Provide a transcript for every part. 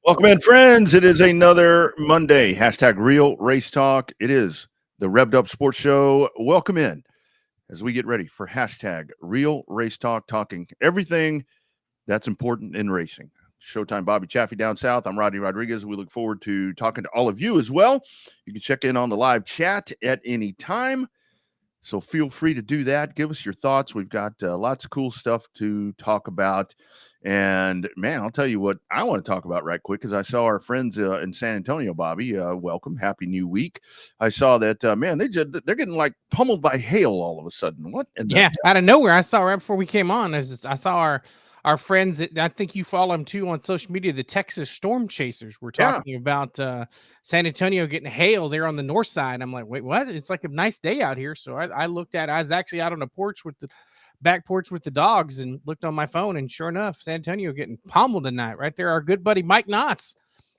Welcome in, friends. It is another Monday. Hashtag Real Race Talk. It is the Revved Up Sports Show. Welcome in as we get ready for hashtag Real Race Talk, talking everything that's important in racing. Showtime Bobby Chaffee down south. I'm Rodney Rodriguez. We look forward to talking to all of you as well. You can check in on the live chat at any time. So feel free to do that. Give us your thoughts. We've got lots of cool stuff to talk about. And, man, I'll tell you what I want to talk about right quick, because I saw our friends in San Antonio, Bobby. Welcome. Happy New Week. I saw that, man, they're getting, like, pummeled by hail all of a sudden. What? Out of nowhere. I saw right before we came on. I saw our friends, I think you follow them too on social media, the Texas Storm Chasers. We're talking about San Antonio getting hail there on the north side. I'm like, wait, what? It's like a nice day out here. So I looked at, I was actually out on the porch with the back porch with the dogs and looked on my phone, and sure enough, San Antonio getting pummeled tonight right there. Our good buddy Mike Knotts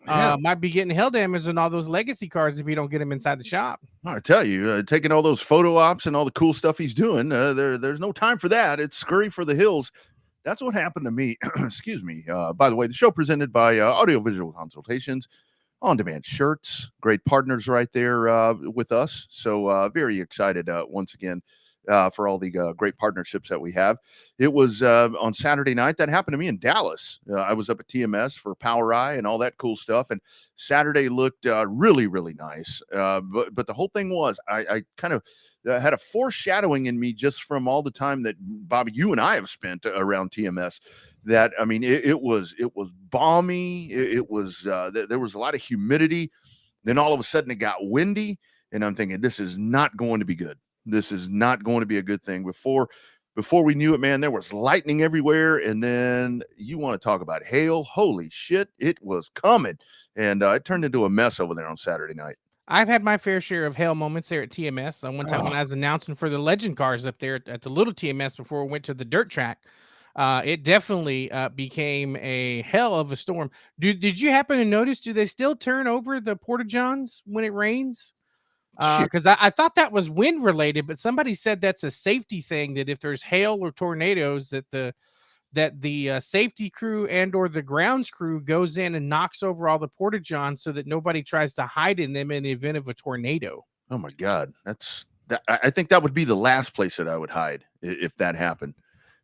might be getting hail damage on all those legacy cars if you don't get him inside the shop. I tell you, taking all those photo ops and all the cool stuff he's doing, there's no time for that. It's scurry for the hills. That's what happened to me. Excuse me. By the way, the show presented by Audiovisual Consultations, on-demand shirts, great partners right there with us. So very excited once again for all the great partnerships that we have. It was on Saturday night. That happened to me in Dallas. I was up at TMS for Power Eye and all that cool stuff. And Saturday looked really, really nice. But the whole thing was, I kind of had a foreshadowing in me just from all the time that, Bobby, you and I have spent around TMS. That, I mean, it was balmy. It was there was a lot of humidity. Then all of a sudden it got windy, and I'm thinking, this is not going to be good. This is not going to be a good thing. Before we knew it, man, there was lightning everywhere. And then you want to talk about hail. Holy shit, it was coming. And it turned into a mess over there on Saturday night. I've had my fair share of hail moments there at TMS. One time when I was announcing for the legend cars up there at the little TMS before we went to the dirt track, it definitely became a hell of a storm. Did you happen to notice, do they still turn over the Porta-Johns when it rains? Because I thought that was wind related, but somebody said that's a safety thing, that if there's hail or tornadoes, that the safety crew and or the grounds crew goes in and knocks over all the Porta-Johns so that nobody tries to hide in them in the event of a tornado. Oh my God. I think that would be the last place that I would hide if that happened.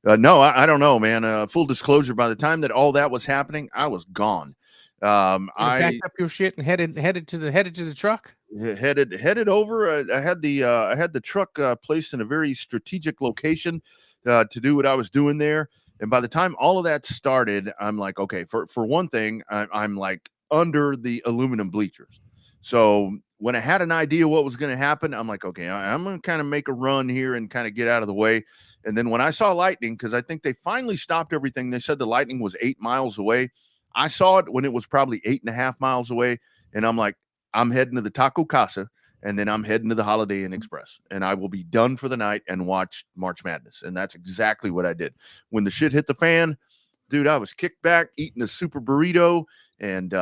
No, I don't know, man. Full disclosure, by the time that all that was happening, I was gone. I packed up your shit and headed to the truck. Headed over. I had the truck placed in a very strategic location to do what I was doing there. And by the time all of that started, I'm like, okay, for one thing, I'm like under the aluminum bleachers. So when I had an idea what was going to happen, I'm like, okay, I'm going to kind of make a run here and kind of get out of the way. And then when I saw lightning, because I think they finally stopped everything, they said the lightning was 8 miles away. I saw it when it was probably 8.5 miles away. And I'm like, I'm heading to the Taco Casa, and then I'm heading to the Holiday Inn Express, and I will be done for the night and watch March Madness. And that's exactly what I did. When the shit hit the fan, dude, I was kicked back, eating a super burrito, and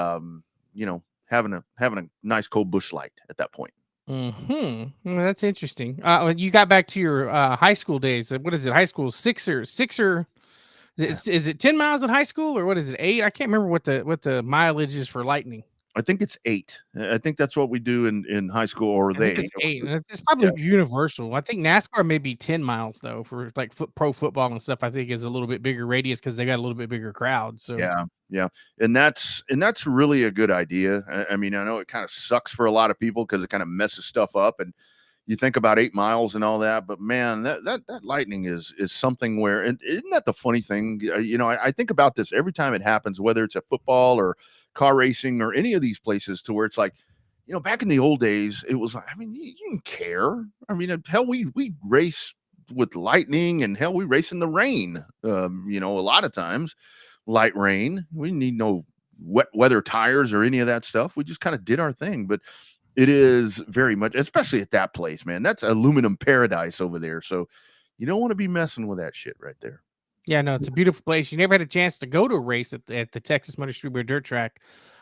having a nice cold Busch Light at that point. Well, that's interesting. You got back to your high school days. What is it? High school sixer. Is it 10 miles in high school, or what is it? 8? I can't remember what the mileage is for lightning. I think it's 8. I think that's what we do in high school, or I think they. it's 8, and it's Yeah, probably universal. I think NASCAR may be 10 miles though for like pro football and stuff. I think is a little bit bigger radius because they got a little bit bigger crowd. So yeah, and that's really a good idea. I mean, I know it kind of sucks for a lot of people because it kind of messes stuff up, and you think about 8 miles and all that, but man, that lightning is something where, and isn't that the funny thing? I think about this every time it happens, whether it's at football or car racing or any of these places, to where it's like, back in the old days, it was like, I mean, you didn't care. I mean, hell, we race with lightning, and hell, we race in the rain. A lot of times, light rain. We need no wet weather tires or any of that stuff. We just kind of did our thing, but it is very much, especially at that place, man. That's aluminum paradise over there. So you don't want to be messing with that shit right there. yeah, no, it's a beautiful place. You never had a chance to go to a race at the Texas Motor Speedway Dirt Track.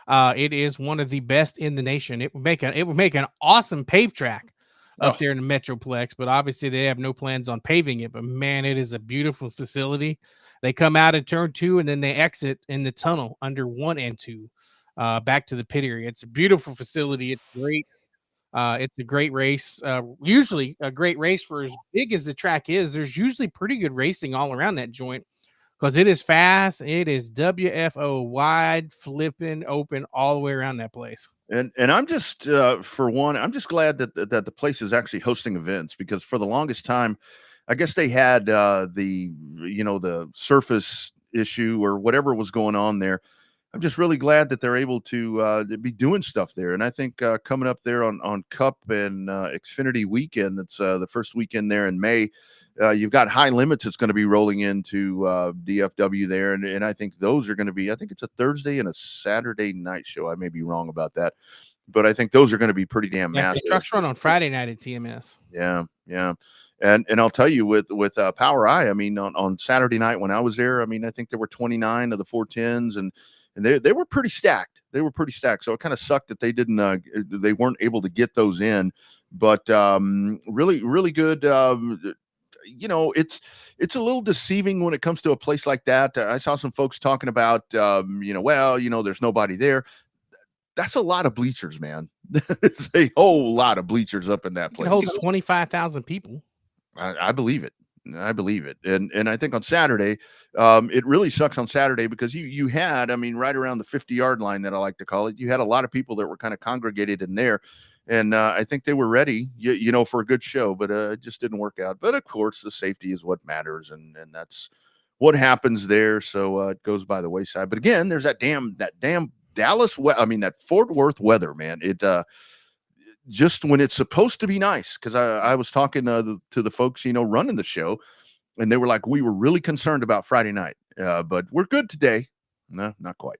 It is one of the best in the nation. It would make an awesome paved track up Oh, there in the Metroplex, but obviously they have no plans on paving it. But man, it is a beautiful facility. They come out at turn 2 and then they exit in the tunnel under 1 and 2 back to the pit area. It's a beautiful facility. It's great. It's a great race. Usually a great race for as big as the track is. There's usually pretty good racing all around that joint because it is fast. It is WFO wide, flipping open all the way around that place. and I'm just for one, I'm just glad that the place is actually hosting events, because for the longest time, I guess they had the surface issue or whatever was going on there. I'm just really glad that they're able to be doing stuff there. And I think coming up there on Cup and Xfinity weekend, that's the first weekend there in May, you've got High Limits that's going to be rolling into DFW there. And I think those are going to be, I think it's a Thursday and a Saturday night show. I may be wrong about that, but I think those are going to be pretty damn Yeah, massive. trucks run on Friday night at TMS. Yeah, yeah. And I'll tell you, with Power Eye, I mean, on Saturday night when I was there, I mean, I think there were 29 of the 410s, and they were pretty stacked. They were pretty stacked. So it kind of sucked that they weren't able to get those in. But really, really good. It's a little deceiving when it comes to a place like that. I saw some folks talking about, there's nobody there. That's a lot of bleachers, man. It's a whole lot of bleachers up in that place. It holds 25,000 people. I believe it. I believe it. And I think on Saturday, it really sucks on Saturday because you had, I mean, right around the 50-yard line, that I like to call it, you had a lot of people that were kind of congregated in there. And I think they were ready, for a good show, but it just didn't work out. But of course, the safety is what matters. And that's what happens there. So it goes by the wayside. But again, there's that damn Dallas, that Fort Worth weather, man. It, just when it's supposed to be nice, because I was talking to the folks, running the show, and they were like, we were really concerned about Friday night, but we're good today. No, not quite.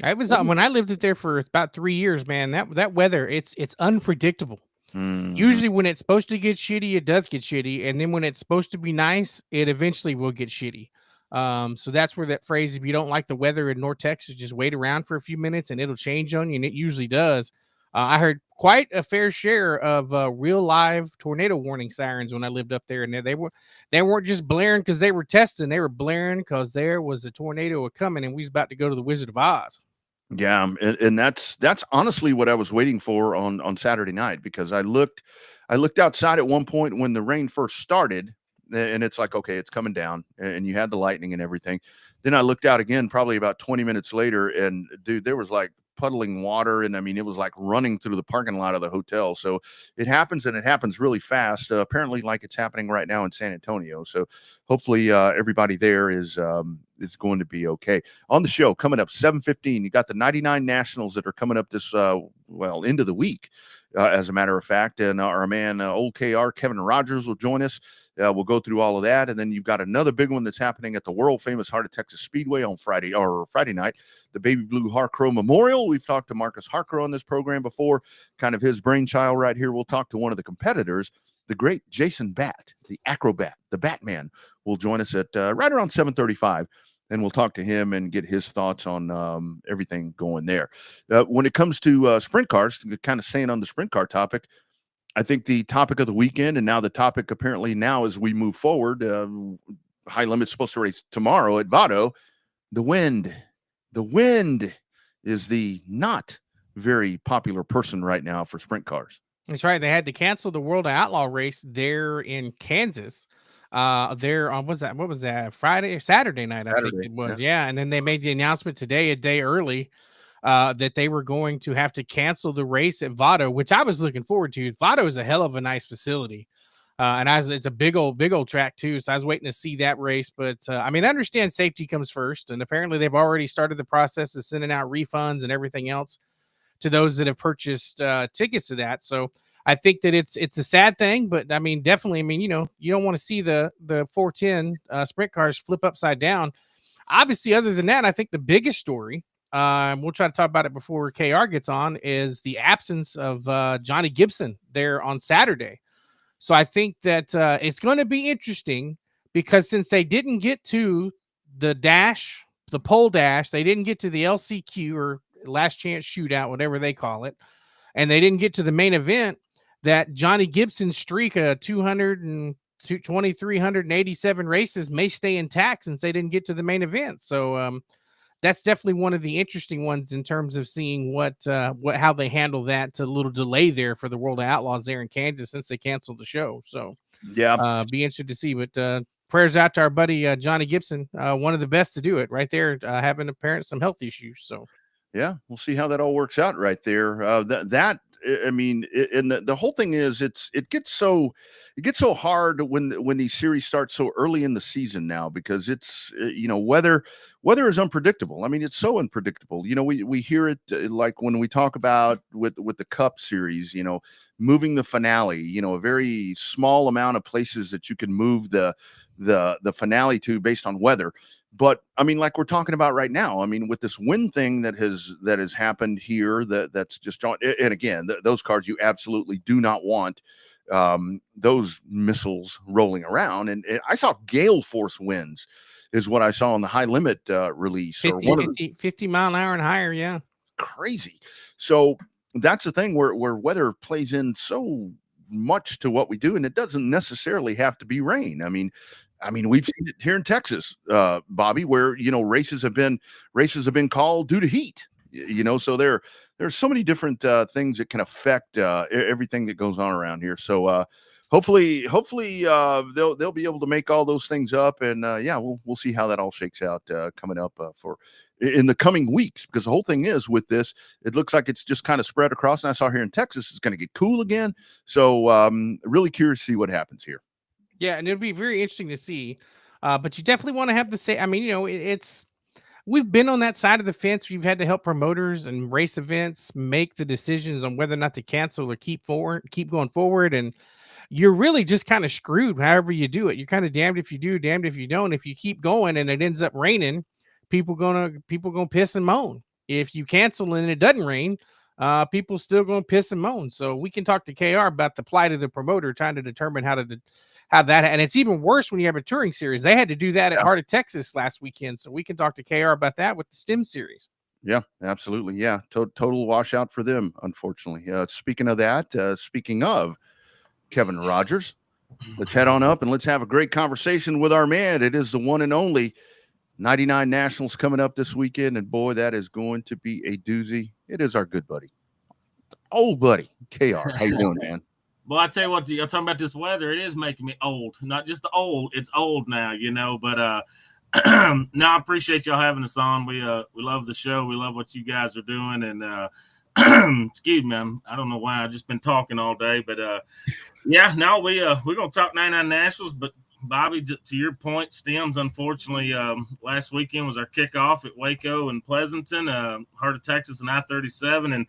I was when I lived it there for about 3 years, man. That weather, it's unpredictable. Mm-hmm. Usually when it's supposed to get shitty, it does get shitty, and then when it's supposed to be nice, it eventually will get shitty. So that's where that phrase, if you don't like the weather in North Texas, just wait around for a few minutes and it'll change on you, and it usually does. I heard quite a fair share of real live tornado warning sirens when I lived up there, and they weren't just blaring because they were testing; they were blaring because there was a tornado coming, and we was about to go to the Wizard of Oz. Yeah, and that's honestly what I was waiting for on Saturday night, because I looked outside at one point when the rain first started, and it's like, okay, it's coming down, and you had the lightning and everything. Then I looked out again probably about 20 minutes later, and dude, there was like puddling water, and I mean, it was like running through the parking lot of the hotel. So it happens, and it happens really fast, apparently, like it's happening right now in San Antonio. So hopefully everybody there is going to be okay. On the show coming up 7:15, you got the 99 Nationals that are coming up this into the week, as a matter of fact, and our man old KR Kevin Rogers will join us. We'll go through all of that, and then you've got another big one that's happening at the world famous Heart of Texas Speedway on Friday night, the Baby Blue Harcrow Memorial. We've talked to Marcus Harcrow on this program before, kind of his brainchild right here. We'll talk to one of the competitors, the great Jason Bat, the acrobat, the Batman, will join us at right around 7:35. And we'll talk to him and get his thoughts on everything going there. When it comes to sprint cars, kind of staying on the sprint car topic, I think the topic of the weekend, and now the topic apparently now as we move forward, High Limit's supposed to race tomorrow at Vado. The wind is the not very popular person right now for sprint cars. That's right. They had to cancel the World Outlaw race there in Kansas. There on what was that? Friday or Saturday night, I think Saturday, it yeah. was. Yeah. And then they made the announcement today, a day early, that they were going to have to cancel the race at Vado, which I was looking forward to. Vado is a hell of a nice facility. It's a big old track too. So I was waiting to see that race, but I mean, I understand safety comes first, and apparently they've already started the process of sending out refunds and everything else to those that have purchased tickets to that. So I think that it's a sad thing, but I mean, definitely, I mean, you know, you don't want to see the 410 sprint cars flip upside down. Obviously, other than that, I think the biggest story, we'll try to talk about it before KR gets on, is the absence of Johnny Gibson there on Saturday. So I think that it's going to be interesting because since they didn't get to the dash, the pole dash, they didn't get to the LCQ or last chance shootout, whatever they call it, and they didn't get to the main event, that Johnny Gibson's streak of 2,387 races may stay intact since they didn't get to the main event. So that's definitely one of the interesting ones in terms of seeing how they handle that little delay there for the World of Outlaws there in Kansas since they canceled the show. So Yeah, be interested to see. But prayers out to our buddy Johnny Gibson, one of the best to do it right there, having apparent some health issues. So yeah, we'll see how that all works out right there. I mean, and the whole thing is, it gets so hard when these series start so early in the season now, because it's you know, weather is unpredictable. I mean, it's so unpredictable. You know, we hear it like when we talk about with the Cup series, you know, moving the finale. You know, a very small amount of places that you can move the finale to based on weather. But I mean, like we're talking about right now, I mean, with this wind thing that has happened here, that's just on. And again, those cars you absolutely do not want those missiles rolling around. And I saw gale force winds is what I saw on the high limit release, 50, or one of the 50 mile an hour and higher. Yeah. crazy. So that's the thing where weather plays in so much to what we do, and it doesn't necessarily have to be rain. I mean, we've seen it here in Texas, Bobby, where you know races have been called due to heat. You know, so there's so many different things that can affect everything that goes on around here. So hopefully they'll be able to make all those things up, and yeah, we'll see how that all shakes out coming up for in the coming weeks, because the whole thing is with this, it looks like it's just kind of spread across. And I saw here in Texas, it's going to get cool again. So really curious to see what happens here. Yeah, and it'll be very interesting to see. But you definitely want to have the same. I mean, you know, we've been on that side of the fence. We've had to help promoters and race events make the decisions on whether or not to cancel or keep going forward. And you're really just kind of screwed however you do it. You're kind of damned if you do, damned if you don't. If you keep going and it ends up raining, people gonna piss and moan. If you cancel and it doesn't rain, people still gonna piss and moan. So we can talk to KR about the plight of the promoter trying to determine how that, and it's even worse when you have a touring series. They had to do that at Heart of Texas last weekend, so we can talk to KR about that with the STEM series. Yeah, absolutely. Yeah, total washout for them, unfortunately. Speaking of that, speaking of Kevin Rogers, let's head on up and let's have a great conversation with our man. It is the one and only 99 Nationals coming up this weekend, and boy, that is going to be a doozy. It is our good buddy, old buddy, KR. How you doing, man? Well, I tell you what, you're talking about this weather. It is making me old. Not just the old. It's old now, you know. But no, I appreciate y'all having us on. We love the show. We love what you guys are doing. And excuse me, I don't know why I've just been talking all day. But yeah, no, we're gonna talk 99 Nationals. But Bobby, to your point, Stems, unfortunately, last weekend was our kickoff at Waco and Pleasanton, Heart of Texas and I-37, and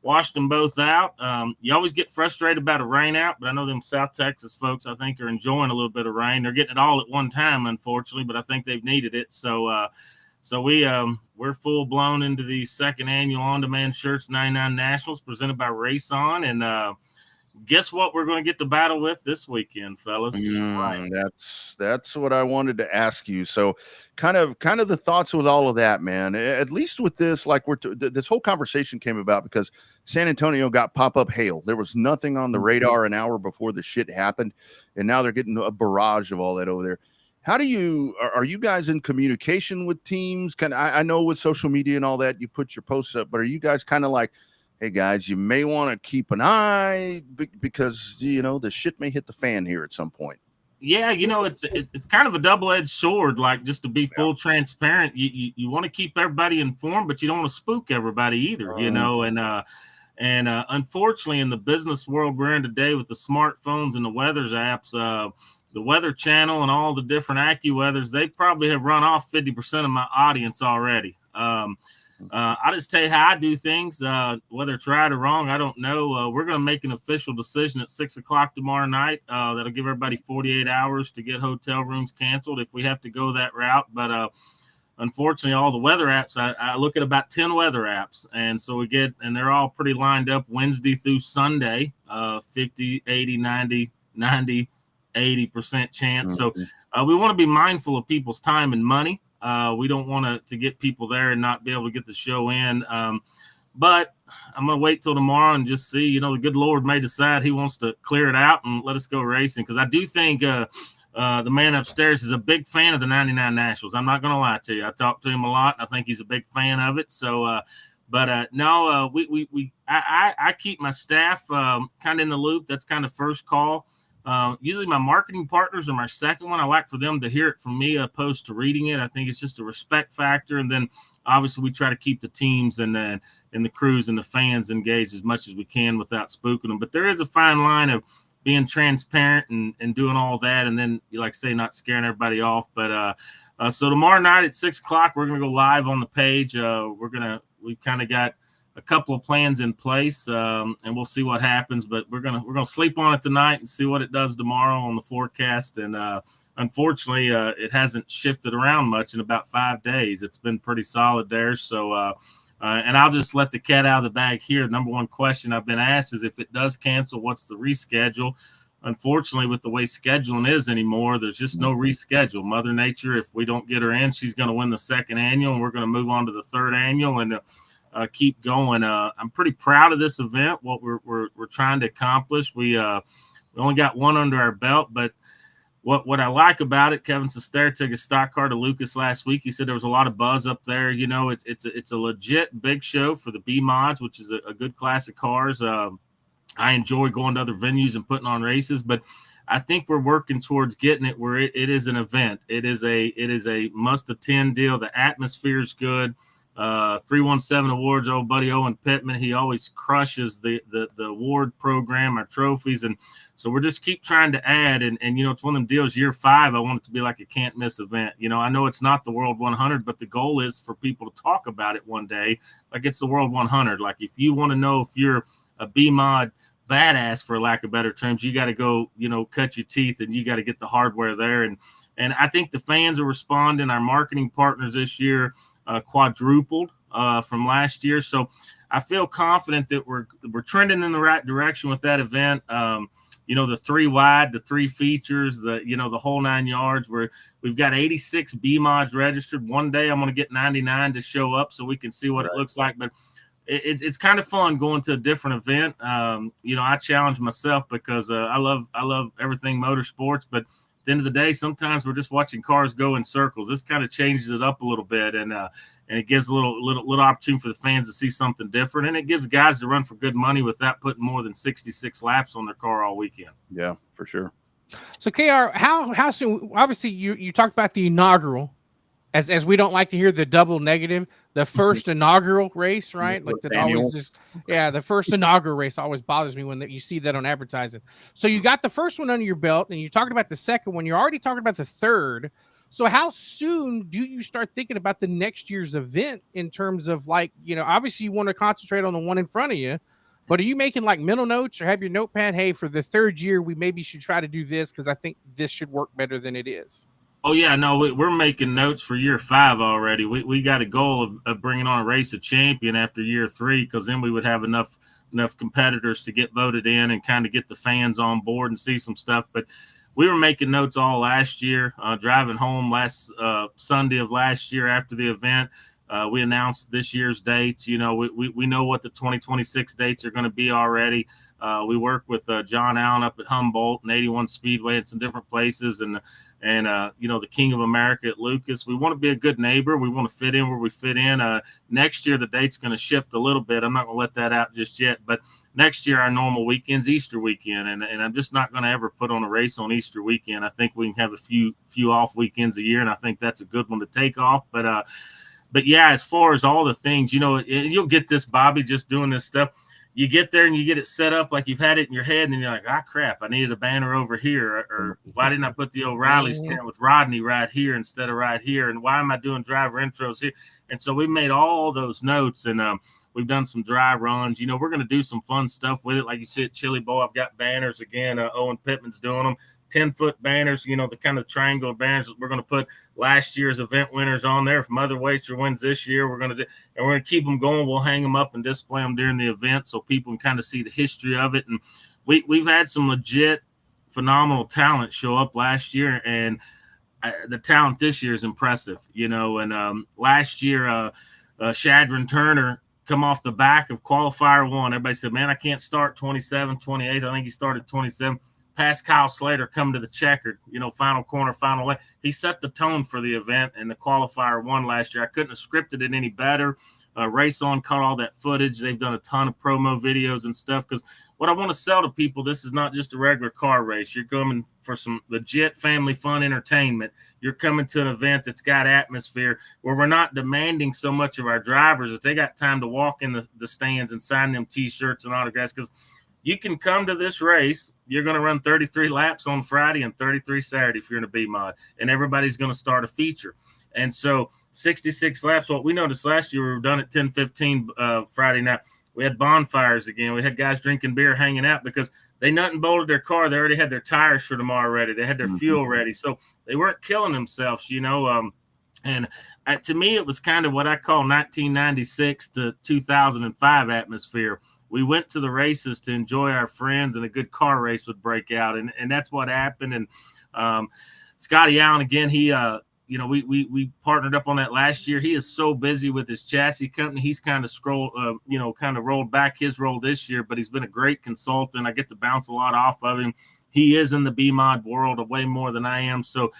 washed them both out. You always get frustrated about a rain out, but I know them South Texas folks, I think, are enjoying a little bit of rain. They're getting it all at one time, unfortunately, but I think they've needed it. So we're full blown into the second annual on-demand shirts 99 Nationals presented by Race On, and guess what we're going to get to battle with this weekend, fellas? That's what I wanted to ask you. So kind of the thoughts with all of that, man. At least with this, like this whole conversation came about because San Antonio got pop-up hail. There was nothing on the radar an hour before the shit happened, and now they're getting a barrage of all that over there. How do you are you guys in communication with teams? I know with social media and all that, you put your posts up, but are you guys kind of like, hey guys, you may want to keep an eye because the shit may hit the fan here at some point? Yeah, it's kind of a double-edged sword. Like, just to be full transparent, you want to keep everybody informed, but you don't want to spook everybody either. And unfortunately, in the business world we're in today, with the smartphones and the weather's apps, the Weather Channel and all the different AccuWeathers, they probably have run off 50% of my audience already. I just tell you how I do things, whether it's right or wrong, I don't know. We're going to make an official decision at 6:00 tomorrow night. That'll give everybody 48 hours to get hotel rooms canceled if we have to go that route. But unfortunately, all the weather apps, I look at about 10 weather apps. And so and they're all pretty lined up Wednesday through Sunday, 50, 80, 90, 80% chance. So we want to be mindful of people's time and money. We don't want to get people there and not be able to get the show in. But I'm going to wait till tomorrow and just see, the good Lord may decide he wants to clear it out and let us go racing. Because I do think the man upstairs is a big fan of the 99 Nationals. I'm not going to lie to you. I talked to him a lot. I think he's a big fan of it. So, I keep my staff kind of in the loop. That's kind of first call. Usually my marketing partners are my second one. I like for them to hear it from me opposed to reading it. I think it's just a respect factor. And then obviously we try to keep the teams and the crews and the fans engaged as much as we can without spooking them. But there is a fine line of being transparent and doing all that. And then, like I say, not scaring everybody off. But so tomorrow night at 6:00, we're going to go live on the page. We've kind of got a couple of plans in place, and we'll see what happens. But we're gonna sleep on it tonight and see what it does tomorrow on the forecast. And unfortunately, it hasn't shifted around much in about 5 days. It's been pretty solid there. So, and I'll just let the cat out of the bag here. Number one question I've been asked is, if it does cancel, what's the reschedule? Unfortunately, with the way scheduling is anymore, there's just no reschedule. Mother Nature, if we don't get her in, she's going to win the second annual, and we're going to move on to the third annual and keep going. I'm pretty proud of this event, what we're trying to accomplish. We only got one under our belt, but what I like about it, Kevin Sester took a stock car to Lucas last week. He said there was a lot of buzz up there. It's a legit big show for the B mods, which is a good class of cars. I enjoy going to other venues and putting on races, but I think we're working towards getting it where it is an event. It is a must attend deal. The atmosphere is good. 317 awards, old buddy Owen Pittman, he always crushes the award program, our trophies. And so we're just keep trying to add, and it's one of them deals. Year 5, I want it to be like a can't miss event. I know it's not the World 100, but the goal is for people to talk about it one day like it's the World 100. Like, if you want to know if you're a B mod badass, for lack of better terms, you got to go cut your teeth, and you got to get the hardware there. And I think the fans are responding. Our marketing partners this year quadrupled from last year. So I feel confident that we're trending in the right direction with that event. The 3 wide, the 3 features, the whole 9 yards, where we've got 86 B mods registered. One day I'm going to get 99 to show up so we can see what it looks like. But it's kind of fun going to a different event. I challenge myself because I love everything motorsports, but at the end of the day, sometimes we're just watching cars go in circles. This kind of changes it up a little bit, and it gives a little opportunity for the fans to see something different, and it gives guys to run for good money without putting more than 66 laps on their car all weekend. Yeah, for sure. So KR, how soon? Obviously, you talked about the inaugural, as we don't like to hear the double negative. The first inaugural race, right? Like that always just, the first inaugural race always bothers me when you see that on advertising. So you got the first one under your belt, and you're talking about the second one. You're already talking about the third. So how soon do you start thinking about the next year's event in terms of, like, obviously you want to concentrate on the one in front of you, but are you making like mental notes or have your notepad? Hey, for the third year, we maybe should try to do this because I think this should work better than it is. Oh, yeah, no, we're making notes for year 5 already. We got a goal of bringing on a race of champion after year 3, because then we would have enough competitors to get voted in and kind of get the fans on board and see some stuff. But we were making notes all last year, driving home last Sunday of last year after the event. We announced this year's dates. You know, we know what the 2026 dates are going to be already. We work with John Allen up at Humboldt and 81 Speedway and some different places, and you know, the King of America at Lucas. We want to be a good neighbor. We want to fit in where we fit in. Next year, the date's going to shift a little bit. I'm not going to let that out just yet, but next year, our normal weekend's Easter weekend, and I'm just not going to ever put on a race on Easter weekend. I think we can have a few off weekends a year, and I think that's a good one to take off. But yeah, as far as all the things, you know, you'll get this, Bobby, just doing this stuff. You get there and you get it set up like you've had it in your head, and then you're like, ah, crap, I needed a banner over here. Or why didn't I put the O'Reilly's tent with Rodney right here instead of right here? And why am I doing driver intros here? And so we made all those notes, and we've done some dry runs. You know, we're going to do some fun stuff with it. Like you said, Chili Bowl, I've got banners again. Owen Pittman's doing them. 10-foot banners, you know, the kind of triangle banners that we're going to put last year's event winners on there. If Mother Waiter wins this year, we're going to do, and we're going to keep them going. We'll hang them up and display them during the event so people can kind of see the history of it. And we've had some legit phenomenal talent show up last year, and the talent this year is impressive, you know. And last year, Shadron Turner come off the back of qualifier 1. Everybody said, man, I can't start 27, 28. I think he started 27. Past Kyle Slater come to the checkered, you know, final corner, final way. He set the tone for the event and the qualifier 1 last year. I couldn't have scripted it any better. Race On caught all that footage. They've done a ton of promo videos and stuff, because what I want to sell to people, this is not just a regular car race. You're coming for some legit family fun entertainment. You're coming to an event that's got atmosphere where we're not demanding so much of our drivers that they got time to walk in the stands and sign them T-shirts and autographs, because you can come to this race. You're going to run 33 laps on Friday and 33 Saturday if you're in a B mod, and everybody's going to start a feature. And so 66 laps. What we noticed last year, we were done at 10:15 Friday night. We had bonfires again. We had guys drinking beer, hanging out, because they nut and bolted their car. They already had their tires for tomorrow ready. They had their fuel ready. So they weren't killing themselves, you know. And to me, it was kind of what I call 1996 to 2005 atmosphere. We went to the races to enjoy our friends, and a good car race would break out. And that's what happened. And Scotty Allen, again, he, you know, we partnered up on that last year. He is so busy with his chassis company. He's kind of rolled back his role this year, but he's been a great consultant. I get to bounce a lot off of him. He is in the B-mod world way more than I am. So,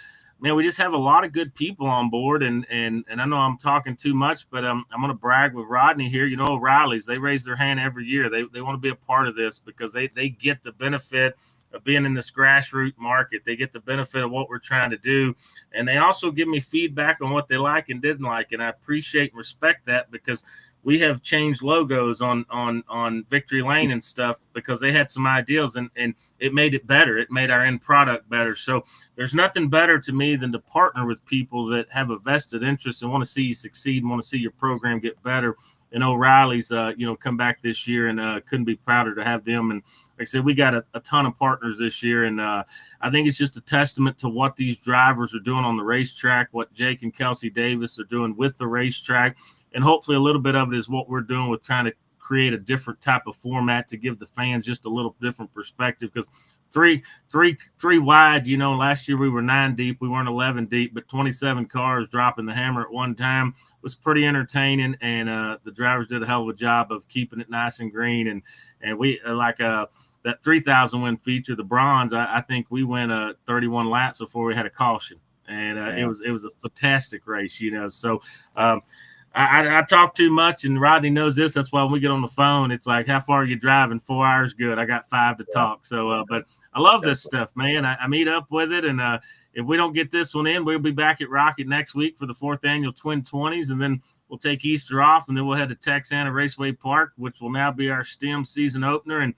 man, we just have a lot of good people on board, and I know I'm talking too much, but I'm going to brag with Rodney here. You know, O'Reilly's, they raise their hand every year. They want to be a part of this, because they get the benefit of being in this grassroots market. They get the benefit of what we're trying to do, and they also give me feedback on what they like and didn't like, and I appreciate and respect that, because we have changed logos on Victory Lane and stuff because they had some ideas, and it made it better. It made our end product better. So there's nothing better to me than to partner with people that have a vested interest and want to see you succeed and want to see your program get better. And O'Reilly's, you know, come back this year, and couldn't be prouder to have them. And like I said, we got a ton of partners this year, and I think it's just a testament to what these drivers are doing on the racetrack, what Jake and Kelsey Davis are doing with the racetrack. And hopefully a little bit of it is what we're doing with trying to create a different type of format to give the fans just a little different perspective, because three wide, you know, last year we were 9 deep, we weren't 11 deep, but 27 cars dropping the hammer at one time was pretty entertaining, and the drivers did a hell of a job of keeping it nice and green, and we like that 3,000 win feature, the bronze, I think we went 31 laps before we had a caution, and it was a fantastic race, you know. So I talk too much, and Rodney knows this. That's why when we get on the phone, it's like, how far are you driving? 4 hours? Good. I got 5 to talk. So, but I love this stuff, man. I meet up with it, and if we don't get this one in, we'll be back at Rocket next week for the 4th annual Twin 20s, and then we'll take Easter off, and then we'll head to Texana Raceway Park, which will now be our STEM season opener, and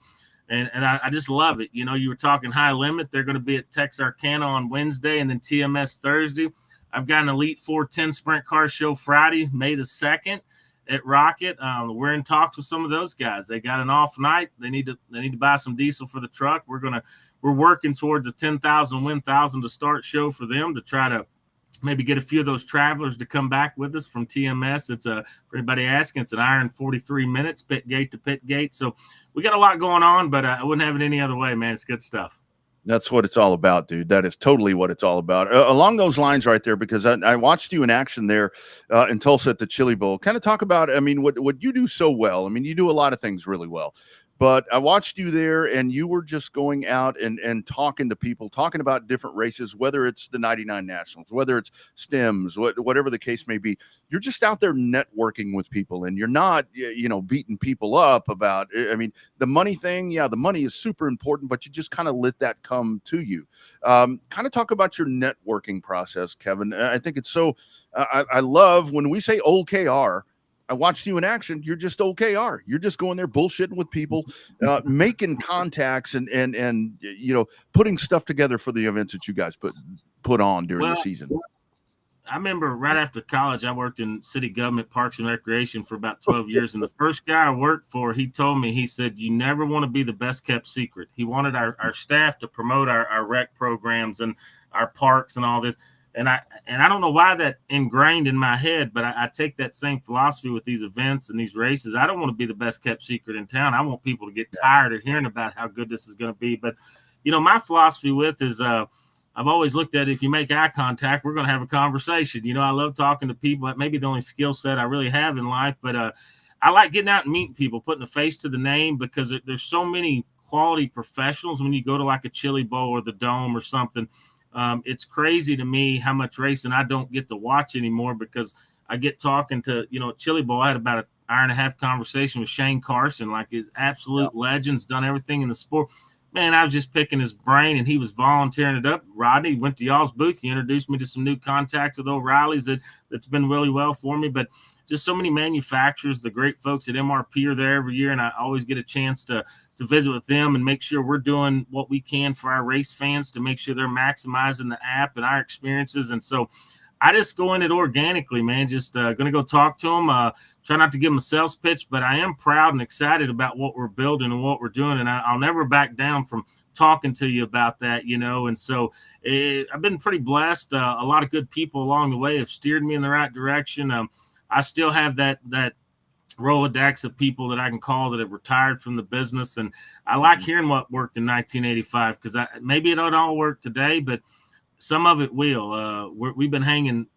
I just love it. You know, you were talking High Limit. They're going to be at Texarkana on Wednesday, and then TMS Thursday. I've got an Elite 410 Sprint Car Show Friday, May the 2nd at Rocket. We're in talks with some of those guys. They got an off night. They need to buy some diesel for the truck. We're working towards a 10,000 win 1,000 to start show for them to try to maybe get a few of those travelers to come back with us from TMS. It's for anybody asking, it's an hour and 43 minutes, pit gate to pit gate. So we got a lot going on, but I wouldn't have it any other way, man. It's good stuff. That's what it's all about, dude. That is totally what it's all about. Along those lines right there, because I watched you in action there in Tulsa at the Chili Bowl. Kind of talk about, I mean, what you do so well. I mean, you do a lot of things really well. But I watched you there, and you were just going out and talking to people, talking about different races, whether it's the 99 Nationals, whether it's STEMs, whatever the case may be. You're just out there networking with people, and you're not, beating people up about, I mean, the money thing. Yeah, the money is super important, but you just kind of let that come to you. Kind of talk about your networking process, Kevin. I think it's so, I love when we say old KR. I watched you in action. You're just OKR. You're just going there bullshitting with people, making contacts and putting stuff together for the events that you guys put on during the season. I remember right after college, I worked in city government, parks and recreation for about 12 years. And the first guy I worked for, he told me, he said, you never want to be the best kept secret. He wanted our staff to promote our rec programs and our parks and all this. And I don't know why that ingrained in my head, but I take that same philosophy with these events and these races. I don't want to be the best kept secret in town. I want people to get tired of hearing about how good this is going to be. But, my philosophy is I've always looked at it, if you make eye contact, we're going to have a conversation. I love talking to people. That may be the only skill set I really have in life. But I like getting out and meeting people, putting a face to the name, because there's so many quality professionals when you go to like a Chili Bowl or the Dome or something. It's crazy to me how much racing I don't get to watch anymore, because I get talking to, Chili Bowl. I had about an hour and a half conversation with Shane Carson, like his absolute legends, done everything in the sport. Man, I was just picking his brain, and he was volunteering it up. Rodney went to y'all's booth. He introduced me to some new contacts with O'Reilly's that's been really well for me. But just so many manufacturers, the great folks at MRP are there every year, and I always get a chance to visit with them and make sure we're doing what we can for our race fans to make sure they're maximizing the app and our experiences. And so I just go in it organically, man. Just going to go talk to them. Try not to give them a sales pitch, but I am proud and excited about what we're building and what we're doing. And I'll never back down from talking to you about that, And so I've been pretty blessed. A lot of good people along the way have steered me in the right direction. I still have that Rolodex of people that I can call that have retired from the business. And I like hearing what worked in 1985, because maybe it don't all work today, but some of it will. We've been hanging,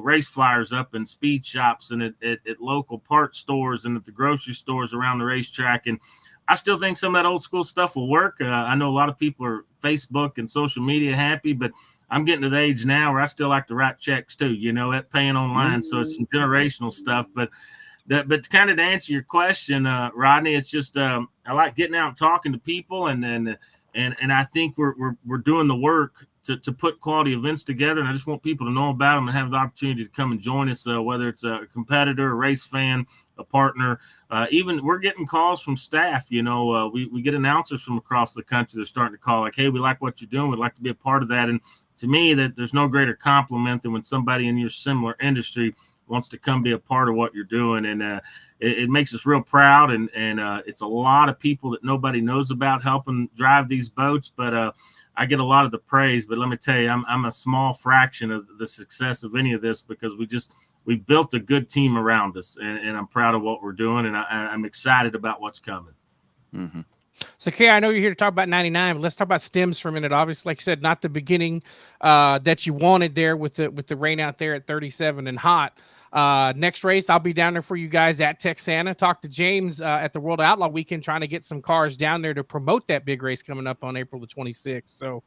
race flyers up in speed shops and at local parts stores and at the grocery stores around the racetrack. And I still think some of that old school stuff will work. I know a lot of people are Facebook and social media happy, but I'm getting to the age now where I still like to write checks too, at paying online. So it's some generational stuff, but kind of to answer your question, Rodney, it's just I like getting out and talking to people, and I think we're doing the work to put quality events together, and I just want people to know about them and have the opportunity to come and join us, whether it's a competitor, a race fan, a partner. Even we're getting calls from staff. We get announcers from across the country. They're starting to call like, hey, we like what you're doing. We'd like to be a part of that. And to me, that there's no greater compliment than when somebody in your similar industry wants to come be a part of what you're doing. And it makes us real proud. And it's a lot of people that nobody knows about helping drive these boats. But I get a lot of the praise. But let me tell you, I'm a small fraction of the success of any of this, because we built a good team around us. And I'm proud of what we're doing. And I'm excited about what's coming. Mm-hmm. So, Kay, I know you're here to talk about 99, but let's talk about stems for a minute. Obviously, like you said, not the beginning that you wanted there with the rain out there at 37 and hot. Next race, I'll be down there for you guys at Texana. Talk to James at the World Outlaw Weekend, trying to get some cars down there to promote that big race coming up on April the 26th. So,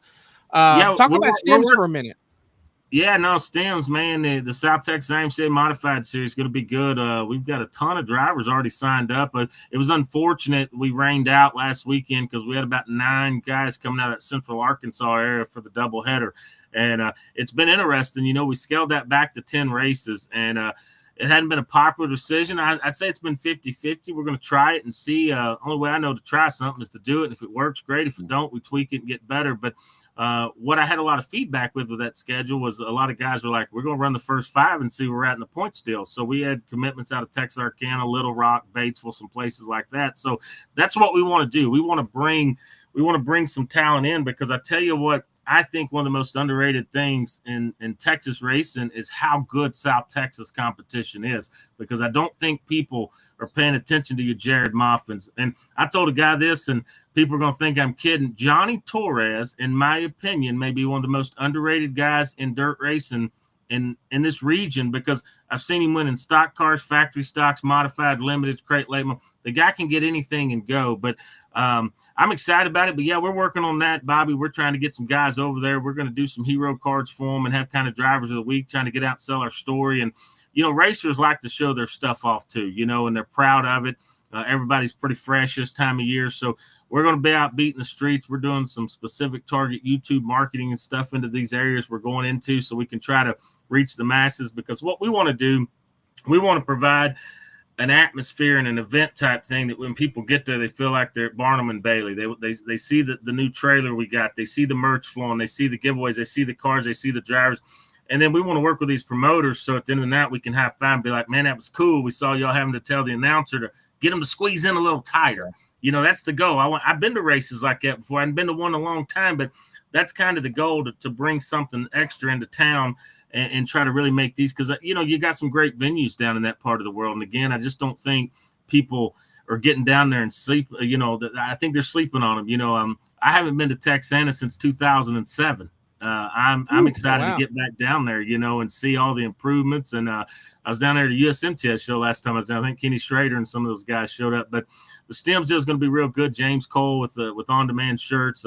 talk about stems for a minute. Yeah, no, stems, man. The South Texas IMCA Modified Series is going to be good. We've got a ton of drivers already signed up. But it was unfortunate we rained out last weekend, because we had about 9 guys coming out of that Central Arkansas area for the doubleheader. And it's been interesting. We scaled that back to 10 races, and it hadn't been a popular decision. I'd say it's been 50-50. We're going to try it and see. Only way I know to try something is to do it. And if it works, great. If it don't, we tweak it and get better. But what I had a lot of feedback with that schedule was a lot of guys were like, we're going to run the first 5 and see where we're at in the points deal. So we had commitments out of Texarkana, Little Rock, Batesville, some places like that. So that's what we want to do. We want to bring some talent in, because I tell you what, I think one of the most underrated things in Texas racing is how good South Texas competition is, because I don't think people are paying attention to your Jared Moffins. And I told a guy this, and people are going to think I'm kidding. Johnny Torres, in my opinion, may be one of the most underrated guys in dirt racing in this region, because I've seen him win in stock cars, factory stocks, modified, limited, crate label. The guy can get anything and go, but I'm excited about it. But yeah, we're working on that, Bobby. We're trying to get some guys over there. We're going to do some hero cards for them and have kind of drivers of the week, trying to get out and sell our story. And, you know, racers like to show their stuff off too, you know, and they're proud of it. Everybody's pretty fresh this time of year. So we're going to be out beating the streets. We're doing some specific target YouTube marketing and stuff into these areas we're going into, so we can try to reach the masses, because what we want to do, we want to provide an atmosphere and an event type thing that when people get there, they feel like they're at Barnum and Bailey. They see the new trailer we got. They see the merch flowing. They see the giveaways. They see the cars. They see the drivers. And then we want to work with these promoters, so at the end of the night, we can have fun and be like, man, that was cool. We saw y'all having to tell the announcer to get them to squeeze in a little tighter. You know, that's the goal. I've been to races like that before. I hadn't been to one in a long time, but that's kind of the goal, to bring something extra into town and try to really make these, because, you know, you got some great venues down in that part of the world. And again, I just don't think people are getting down there and sleep. You know, I think they're sleeping on them. You know, I haven't been to Texana since 2007. I'm excited to get back down there, you know, and see all the improvements. And I was down there at the USMTS show last time I was down. I think Kenny Schrader and some of those guys showed up. But the Stems deal is going to be real good. James Cole with on-demand shirts,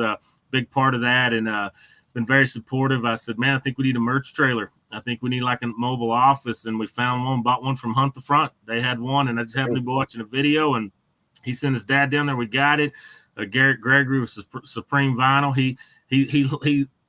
big part of that, and been very supportive. I said, man, I think we need a merch trailer. I think we need like a mobile office, and we found one, bought one from Hunt the Front. They had one, and I just happened to be watching a video, and he sent his dad down there. We got it. Garrett Gregory with Supreme Vinyl.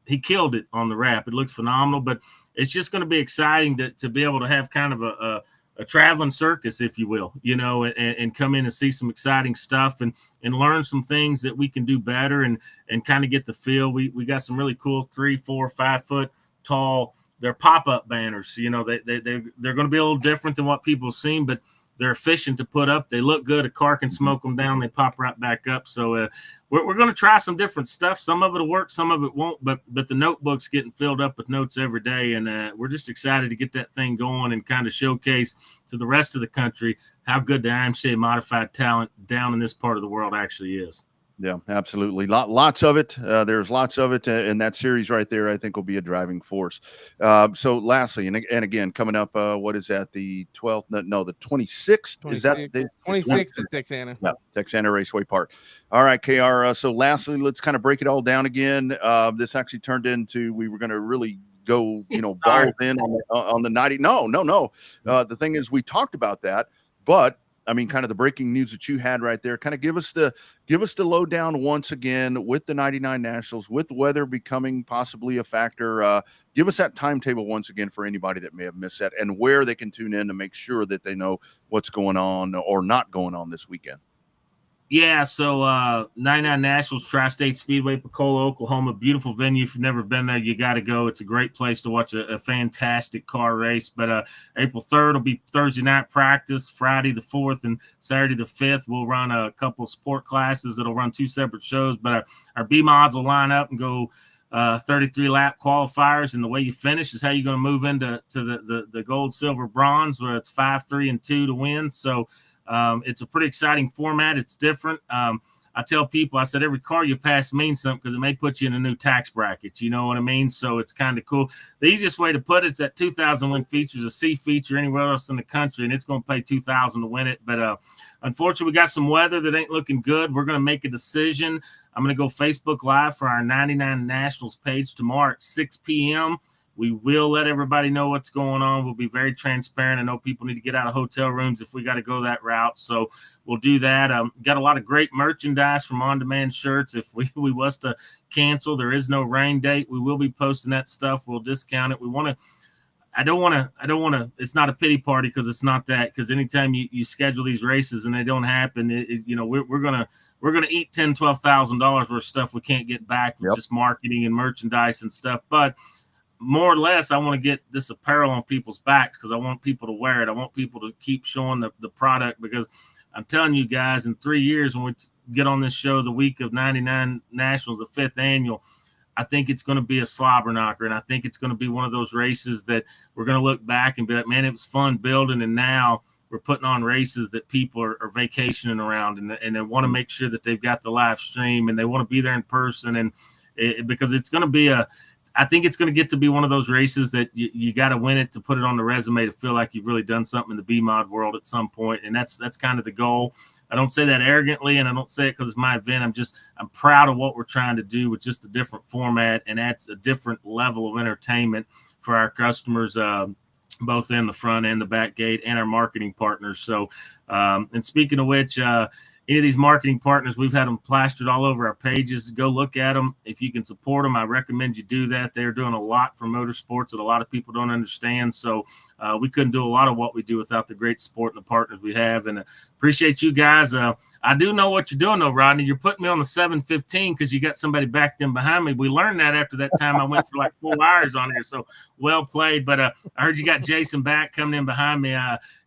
He killed it on the wrap. It looks phenomenal, but it's just going to be exciting to be able to have kind of a traveling circus, if you will, you know, and come in and see some exciting stuff and learn some things that we can do better and kind of get the feel. We got some really cool 3, 4, 5 foot tall, they're pop-up banners. You know, they're going to be a little different than what people have seen, but they're efficient to put up. They look good. A car can smoke them down. They pop right back up. So we're going to try some different stuff. Some of it will work, some of it won't. But the notebook's getting filled up with notes every day, and we're just excited to get that thing going and kind of showcase to the rest of the country how good the IMCA modified talent down in this part of the world actually is. Yeah, absolutely. Lots of it. There's lots of it in that series right there. I think will be a driving force. So lastly, and again, coming up, what is that? The 12th? No, the 26th. Is that the 26th at Texana? Yeah, Texana Raceway Park. All right, KR. So lastly, let's kind of break it all down again. This actually turned into, we were going to really go, you know, balls in on the 90. No. The thing is, we talked about that, but I mean, kind of the breaking news that you had right there. Kind of give us the lowdown once again with the 99 Nationals, with weather becoming possibly a factor. Give us that timetable once again for anybody that may have missed that, and where they can tune in to make sure that they know what's going on or not going on this weekend. Yeah, so 99 Nationals, Tri-State Speedway, Pecola, Oklahoma. Beautiful venue. If you've never been there, you got to go. It's a great place to watch a fantastic car race. But April 3rd will be Thursday night practice. Friday the 4th and Saturday the 5th, we'll run a couple of sport classes. It'll run 2 separate shows. But our B-mods will line up and go 33-lap qualifiers. And the way you finish is how you're going to move into the gold, silver, bronze, where it's 5, 3, and 2 to win. So it's a pretty exciting format. It's different. I tell people, I said, every car you pass means something, because it may put you in a new tax bracket. You know what I mean? So it's kind of cool. The easiest way to put it is that 2,000 win features a C feature anywhere else in the country, and it's going to pay 2,000 to win it. But unfortunately, we got some weather that ain't looking good. We're going to make a decision. I'm going to go Facebook Live for our 99 Nationals page tomorrow at 6 p.m. We will let everybody know what's going on. We'll be very transparent. I know people need to get out of hotel rooms if we got to go that route. So we'll do that. Got a lot of great merchandise from on-demand shirts. If we was to cancel, there is no rain date. We will be posting that stuff. We'll discount it. I don't want to, it's not a pity party, because it's not that, because anytime you schedule these races and they don't happen, you know, we're going to eat $10,000, $12,000 worth of stuff we can't get back with just marketing and merchandise and stuff. But more or less, I want to get this apparel on people's backs, because I want people to wear it. I want people to keep showing the product, because I'm telling you guys, in 3 years, when we get on this show, the week of 99 Nationals, the 5th annual, I think it's going to be a slobber knocker, and I think it's going to be one of those races that we're going to look back and be like, man, it was fun building, and now we're putting on races that people are vacationing around, and they want to make sure that they've got the live stream, and they want to be there in person, and because it's going to be I think it's going to get to be one of those races that you got to win it to put it on the resume to feel like you've really done something in the B-Mod world at some point, and that's kind of the goal. I don't say that arrogantly, and I don't say it because it's my event. I'm proud of what we're trying to do with just a different format, and that's a different level of entertainment for our customers, both in the front and the back gate, and our marketing partners. So, and speaking of which, any of these marketing partners, we've had them plastered all over our pages. Go look at them. If you can support them, I recommend you do that. They're doing a lot for motorsports that a lot of people don't understand. So we couldn't do a lot of what we do without the great support and the partners we have. And appreciate you guys. I do know what you're doing, though, Rodney. You're putting me on the 7:15 because you got somebody backed in behind me. We learned that after that time I went for like 4 hours on here. So well played. But I heard you got Jason back coming in behind me.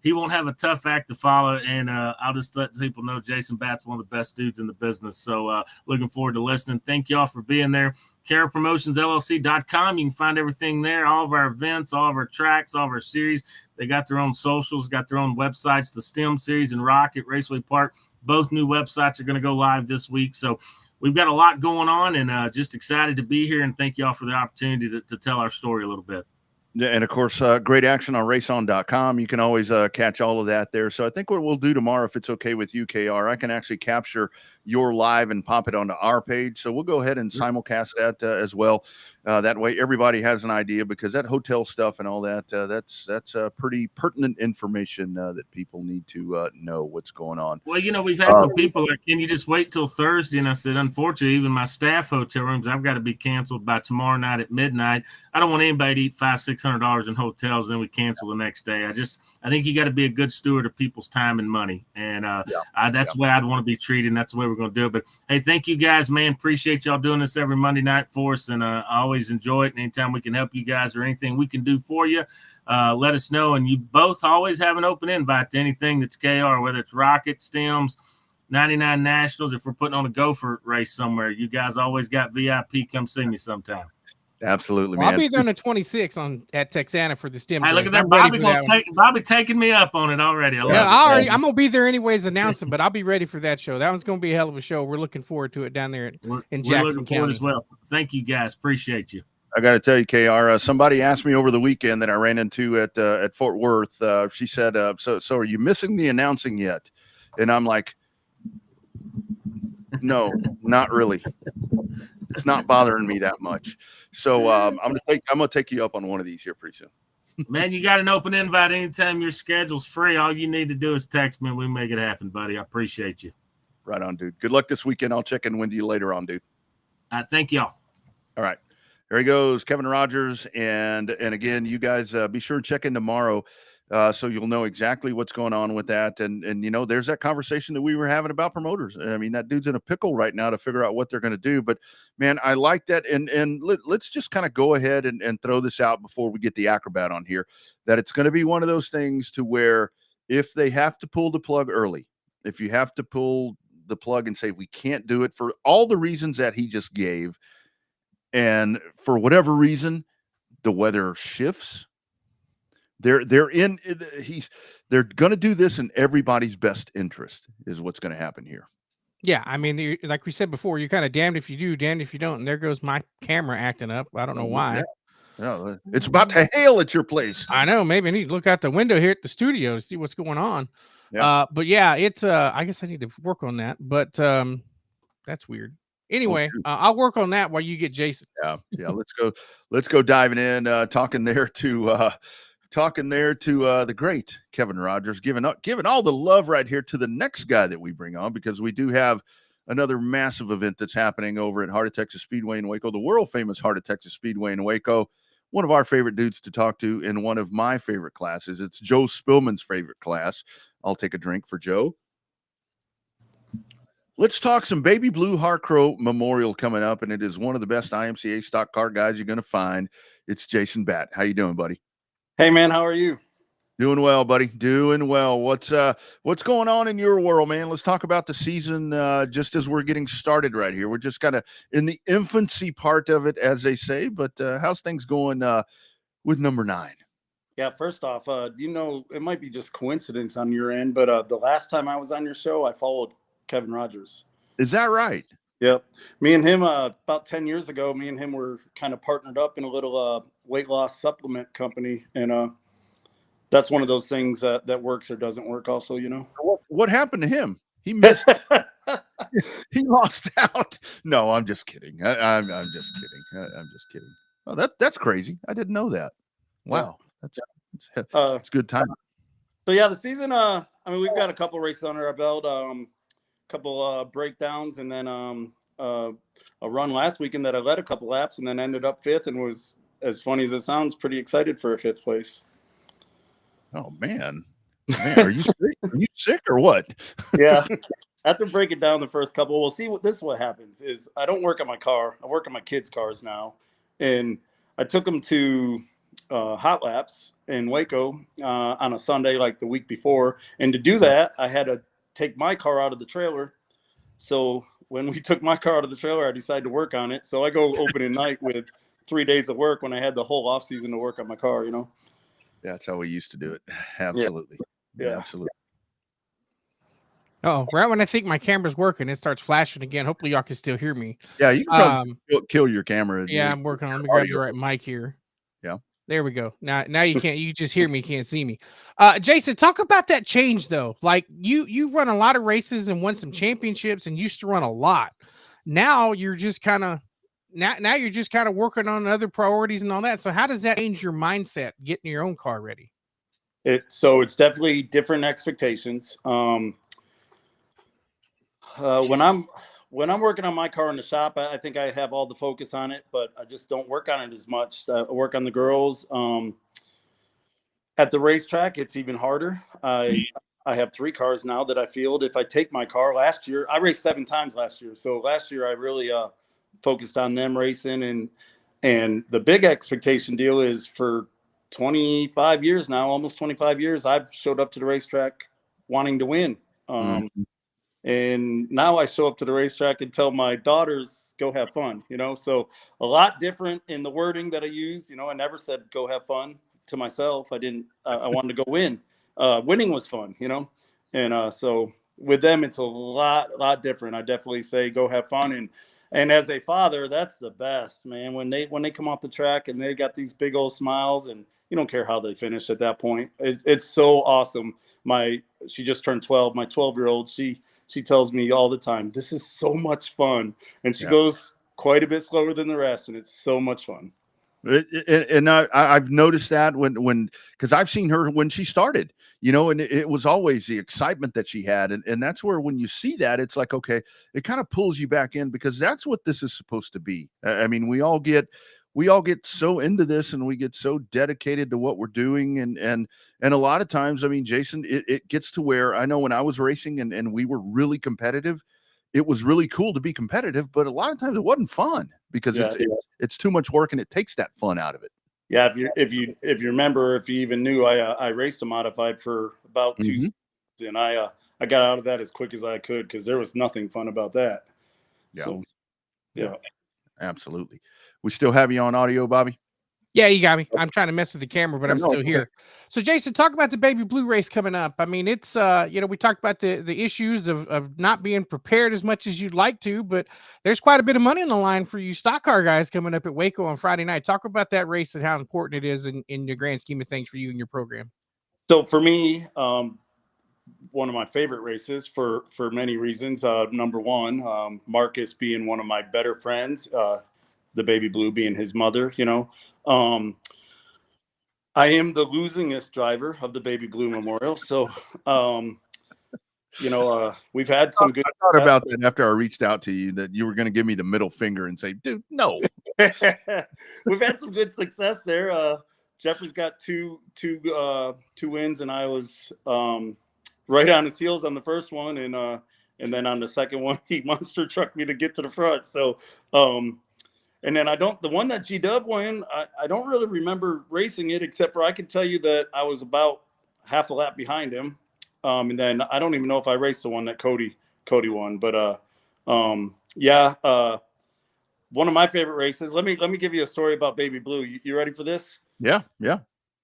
He won't have a tough act to follow. And I'll just let people know Jason Batt's one of the best dudes in the business. So looking forward to listening. Thank y'all for being there. CaraPromotionsLLC.com. You can find everything there, all of our events, all of our tracks, all of our series. They got their own socials, got their own websites. The STEM series and Rocket Raceway Park, both new websites are going to go live this week. So we've got a lot going on, and just excited to be here, and thank y'all for the opportunity to tell our story a little bit. Yeah, and of course, great action on raceon.com. You can always catch all of that there. So I think what we'll do tomorrow, if it's okay with you, KR, I can actually capture your live and pop it onto our page. So we'll go ahead and simulcast that as well. That way everybody has an idea, because that hotel stuff and all that, that's pretty pertinent information that people need to know what's going on. Well, we've had some people like, can you just wait till Thursday? And I said, unfortunately, even my staff hotel rooms, I've got to be canceled by tomorrow night at midnight. I don't want anybody to eat $500-600 in hotels, then we cancel the next day. I think you got to be a good steward of people's time and money. And that's the way I'd want to be treated. And that's the way we're going to do it. But hey, thank you guys, man. Appreciate y'all doing this every Monday night for us. And I always enjoy it. And anytime we can help you guys or anything we can do for you, let us know. And you both always have an open invite to anything that's KR, whether it's Rocket, Stems, 99 Nationals. If we're putting on a gopher race somewhere, you guys always got VIP. Come see me sometime. Absolutely, well, man. I'll be there on the 26th at Texana for the STEM. Hey, look at that. Bobby taking me up on it already. I'm gonna be there anyways announcing, but I'll be ready for that show. That one's gonna be a hell of a show. We're looking forward to it down there in Jackson County as well. Thank you guys. Appreciate you. I got to tell you, KR, somebody asked me over the weekend that I ran into at Fort Worth. She said, so are you missing the announcing yet? And I'm like, no, not really. It's not bothering me that much. So I'm gonna take you up on one of these here pretty soon. Man, you got an open invite anytime your schedule's free. All you need to do is text me and we make it happen, buddy. I appreciate you. Right on, dude. Good luck this weekend. I'll check in with you later on, dude. Thank y'all. All right. There he goes, Kevin Rogers. And again, you guys be sure to check in tomorrow. So you'll know exactly what's going on with that. And there's that conversation that we were having about promoters. I mean, that dude's in a pickle right now to figure out what they're going to do. But man, I like that. And let's just kind of go ahead and throw this out before we get the acrobat on here, that it's going to be one of those things to where if they have to pull the plug early, if you have to pull the plug and say, we can't do it for all the reasons that he just gave, and for whatever reason, the weather shifts, they're going to do this in everybody's best interest is what's going to happen here. Yeah, I mean, like we said before, you're kind of damned if you do, damned if you don't. And there goes my camera acting up. I don't know why. Yeah, it's about to hail at your place. I know. Maybe I need to look out the window here at the studio to see what's going on. Yeah. But yeah, it's I guess I need to work on that. But that's weird. Anyway, I'll work on that while you get Jason. Yeah. Let's go diving in, talking there to the great Kevin Rogers, giving all the love right here to the next guy that we bring on, because we do have another massive event that's happening over at Heart of Texas Speedway in Waco, the world famous Heart of Texas Speedway in Waco. One of our favorite dudes to talk to in one of my favorite classes. It's Joe Spillman's favorite class. I'll take a drink for Joe. Let's talk some Baby Blue Harcrow Memorial coming up, and it is one of the best IMCA stock car guys you're going to find. It's Jason Batt. How you doing, buddy? Hey, man. How are you? Doing well, buddy. Doing well. What's going on in your world, man? Let's talk about the season just as we're getting started right here. We're just kind of in the infancy part of it, as they say. But how's things going with number 9? Yeah, first off, it might be just coincidence on your end, but the last time I was on your show, I followed Kevin Rogers. Is that right? Yep. Me and him, about 10 years ago, me and him were kind of partnered up in a little weight loss supplement company. And that's one of those things that works or doesn't work also, What happened to him? He missed. He lost out. No, I'm just kidding. I'm just kidding. I'm just kidding. Oh, that's crazy. I didn't know that. Wow. That's good time. So yeah, the season, we've got a couple races under our belt, couple breakdowns, and then a run last weekend that I led a couple laps and then ended up 5th and was, as funny as it sounds, pretty excited for a 5th place. Oh man, are you sick? Are you sick or what? Yeah. After breaking down the first couple, we'll see what happens is I don't work on my car. I work on my kids' cars now. And I took them to hot laps in Waco on a Sunday, like the week before. And to do that, I had to take my car out of the trailer. So when we took my car out of the trailer, I decided to work on it. So I go opening night with 3 days of work when I had the whole off season to work on my car, That's how we used to do it. Absolutely. Yeah. Absolutely. Oh, right when I think my camera's working, it starts flashing again. Hopefully y'all can still hear me. Yeah, you can probably kill your camera. Yeah, I'm working on. Let me grab the right mic here. Yeah. There we go. Now you can't. You just hear me, can't see me. Jason, talk about that change though. Like you run a lot of races and won some championships and used to run a lot. Now you're just kind of you're just kind of working on other priorities and all that. So how does that change your mindset getting your own car ready? So it's definitely different expectations. When I'm working on my car in the shop, I think I have all the focus on it, but I just don't work on it as much. I work on the girls. At the racetrack, it's even harder. I have 3 cars now that I field. If I take my car last year, I raced 7 times last year. So last year I really focused on them racing, and the big expectation deal is for 25 years now, almost 25 years, I've showed up to the racetrack wanting to win. And now I show up to the racetrack and tell my daughters, go have fun, so a lot different in the wording that I use. I never said go have fun to myself. I wanted to go win. Winning was fun, and so with them, it's a lot different. I definitely say go have fun. And as a father, that's the best, man. When they come off the track and they got these big old smiles, and you don't care how they finish at that point. It's so awesome. She just turned 12. My 12-year-old, she tells me all the time, this is so much fun. And she goes quite a bit slower than the rest, and it's so much fun. And I've noticed that when because I've seen her when she started, and it was always the excitement that she had. And that's where when you see that, it's like, okay, it kind of pulls you back in because that's what this is supposed to be. I mean, we all get so into this and we get so dedicated to what we're doing. And a lot of times, I mean, Jason, it gets to where I know when I was racing and we were really competitive, it was really cool to be competitive, but a lot of times it wasn't fun because it's too much work and it takes that fun out of it. Yeah. If you remember, if you even knew, I raced a modified for about 2 seasons, and I got out of that as quick as I could because there was nothing fun about that. Yeah. So, yeah. Absolutely. We still have you on audio, Bobby? Yeah, you got me. I'm trying to mess with the camera, but I'm still here. So, Jason, talk about the Baby Blue race coming up. I mean, it's we talked about the issues of not being prepared as much as you'd like to, but there's quite a bit of money on the line for you stock car guys coming up at Waco on Friday night. Talk about that race and how important it is in the grand scheme of things for you and your program. So for me, one of my favorite races for many reasons. Number one, Marcus being one of my better friends, the Baby Blue being his mother, I am the losingest driver of the Baby Blue Memorial. So, we've had some good. I thought about that after I reached out to you, that you were going to give me the middle finger and say, dude, no. We've had some good success there. Jeffrey's got two wins, and I was right on his heels on the first one, and then on the second one, he monster trucked me to get to the front. So, and then the one that G-Dub won, I don't really remember racing it, except for I can tell you that I was about half a lap behind him. And then I don't even know if I raced the one that Cody won, but one of my favorite races. Let me give you a story about Baby Blue. You ready for this? Yeah.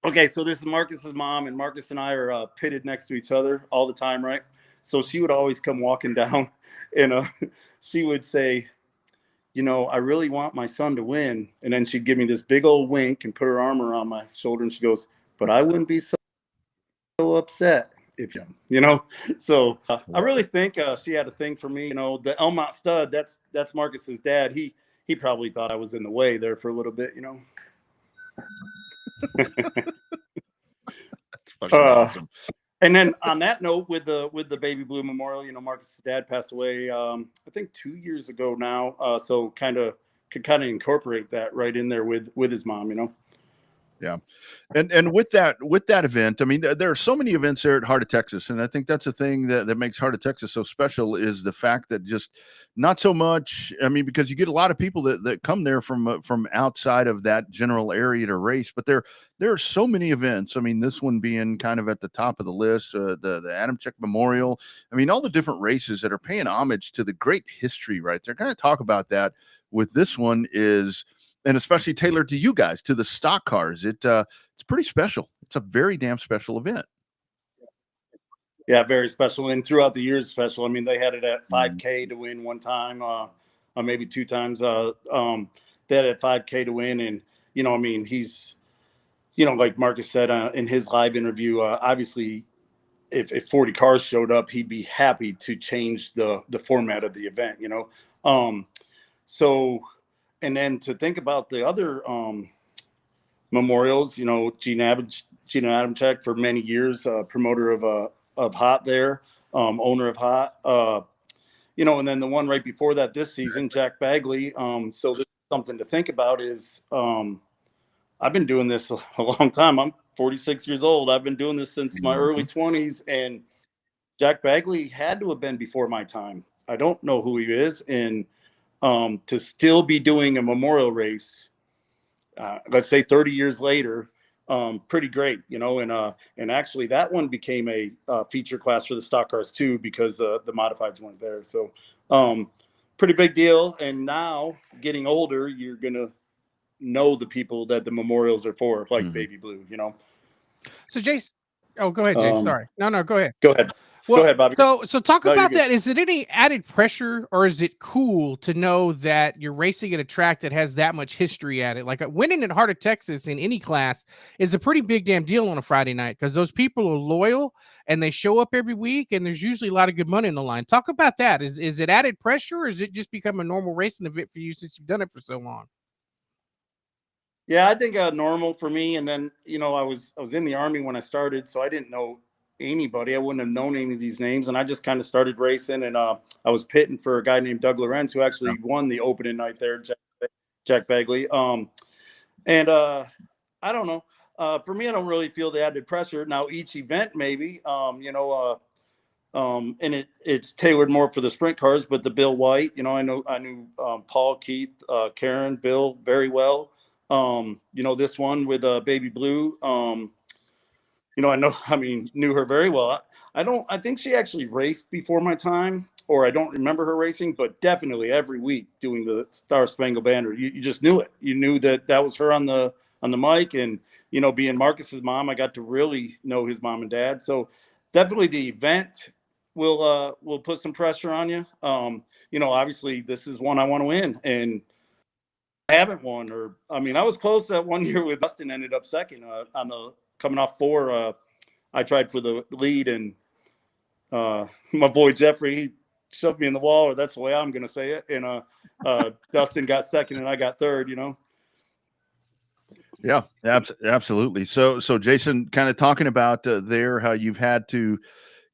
Okay, so this is Marcus's mom, and Marcus and I are pitted next to each other all the time, right? So she would always come walking down, and she would say, you know, I really want my son to win. And then she'd give me this big old wink and put her arm around my shoulder, and she goes, but I wouldn't be so upset if you know. So I really think she had a thing for me. You know, the Elmont stud, that's Marcus's dad. He probably thought I was in the way there for a little bit, you know. That's fucking awesome. And then on that note, with the Baby Blue Memorial, you know, Marcus's dad passed away, I think 2 years ago now. So could incorporate that right in there with his mom, you know. Yeah. And with that event, I mean, there are so many events there at Heart of Texas. And I think that's the thing that makes Heart of Texas so special, is the fact that just not so much, I mean, because you get a lot of people that come there from outside of that general area to race, but there are so many events. I mean, this one being kind of at the top of the list, the Adam Check Memorial. I mean, all the different races that are paying homage to the great history right there. Kind of talk about that with this one is, and especially tailored to you guys, to the stock cars. It's pretty special. It's a very damn special event. Yeah, very special. And throughout the years, special. I mean, they had it at 5K to win one time, maybe two times. They had it at 5K to win. And, you know, I mean, he's, you know, like Marcus said in his live interview, obviously, if 40 cars showed up, he'd be happy to change the format of the event, you know. So, and then to think about the other memorials, you know, Gina Adamczyk for many years, promoter of Hot there, owner of Hot, you know, and then the one right before that this season, Jack Bagley. So this is something to think about is I've been doing this a long time. I'm 46 years old. I've been doing this since my early 20s, and Jack Bagley had to have been before my time. I don't know who he is, and to still be doing a memorial race, let's say 30 years later, pretty great, you know. And actually that one became a feature class for the stock cars too, because the modifieds weren't there. So pretty big deal. And now getting older, you're gonna know the people that the memorials are for, like Baby Blue, you know. So Jace, go ahead, Jace. Sorry, no, go ahead. Go ahead. Well, go ahead, Bobby. So talk about that. Is it any added pressure, or is it cool to know that you're racing at a track that has that much history at it? Like winning at Heart of Texas in any class is a pretty big damn deal on a Friday night, because those people are loyal and they show up every week, and there's usually a lot of good money in the line. Talk about that. Is it added pressure, or is it just become a normal racing event for you since you've done it for so long? Yeah, I think normal for me. And then, you know, I was in the Army when I started, so I didn't know anybody. I wouldn't have known any of these names, and I just kind of started racing. And I was pitting for a guy named Doug Lorenz, who actually won the opening night there, Jack Bagley. And I don't know. For me, I don't really feel the added pressure. Now, each event maybe, you know, and it's tailored more for the sprint cars. But the Bill White, you know, I knew Paul, Keith, Karen, Bill very well. You know, this one with Baby Blue. You know, knew her very well. I think she actually raced before my time, or I don't remember her racing, but definitely every week doing the Star Spangled Banner, you just knew it. You knew that was her on the mic. And, you know, being Marcus's mom, I got to really know his mom and dad. So definitely the event will put some pressure on you. You know, obviously this is one I want to win, and I haven't won. Or, I mean, I was close that one year with Dustin, ended up second on the coming off 4. I tried for the lead, and my boy Jeffrey, he shoved me in the wall, or that's the way I'm going to say it. And Dustin got second and I got third, you know? Yeah, absolutely. So Jason, kind of talking about there, how you've had to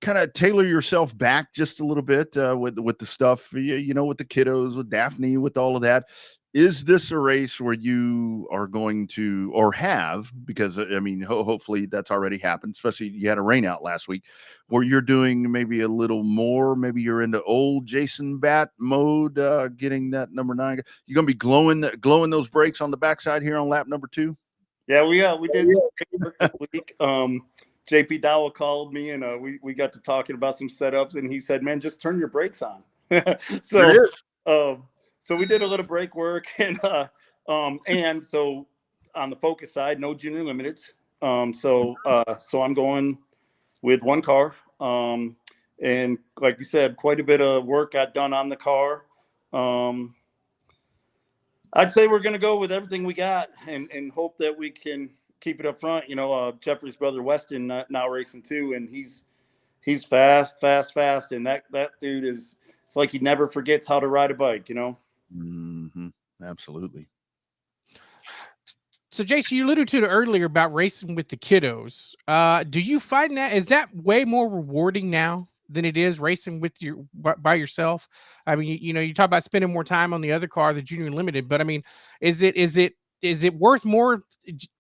kind of tailor yourself back just a little bit with the stuff, you know, with the kiddos, with Daphne, with all of that. Is this a race where you are going to, or have, because I mean, hopefully that's already happened, especially you had a rain out last week, where you're doing maybe a little more, maybe you're into old Jason Bat mode, getting that number 9. You're going to be glowing those brakes on the backside here on lap number 2? Yeah, we did this week. JP Dowell called me, and we got to talking about some setups, and he said, "Man, just turn your brakes on." So, There it is. so we did a little brake work, and so on the Focus side, no junior limiteds. So I'm going with one car, and like you said, quite a bit of work got done on the car. I'd say we're going to go with everything we got, and hope that we can keep it up front. You know, Jeffrey's brother Weston now racing too, and he's fast, and that dude is. It's like he never forgets how to ride a bike. You know. Mm-hmm. Absolutely. So, Jason, you alluded to it earlier about racing with the kiddos. Do you find is that way more rewarding now than it is racing with by yourself? I mean, you talk about spending more time on the other car, the junior limited, but I mean, is it worth more?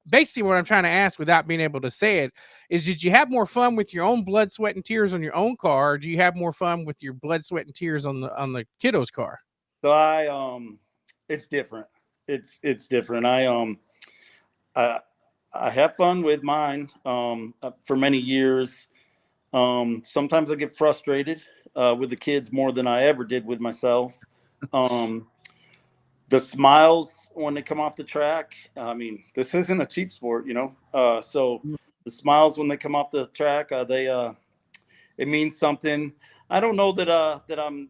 Basically, what I'm trying to ask, without being able to say it, is: did you have more fun with your own blood, sweat, and tears on your own car, or do you have more fun with your blood, sweat, and tears on the kiddos' car? So it's different. It's different. I have fun with mine for many years. Sometimes I get frustrated with the kids more than I ever did with myself. The smiles when they come off the track. I mean, this isn't a cheap sport, you know. So the smiles when they come off the track, it means something. I don't know that I'm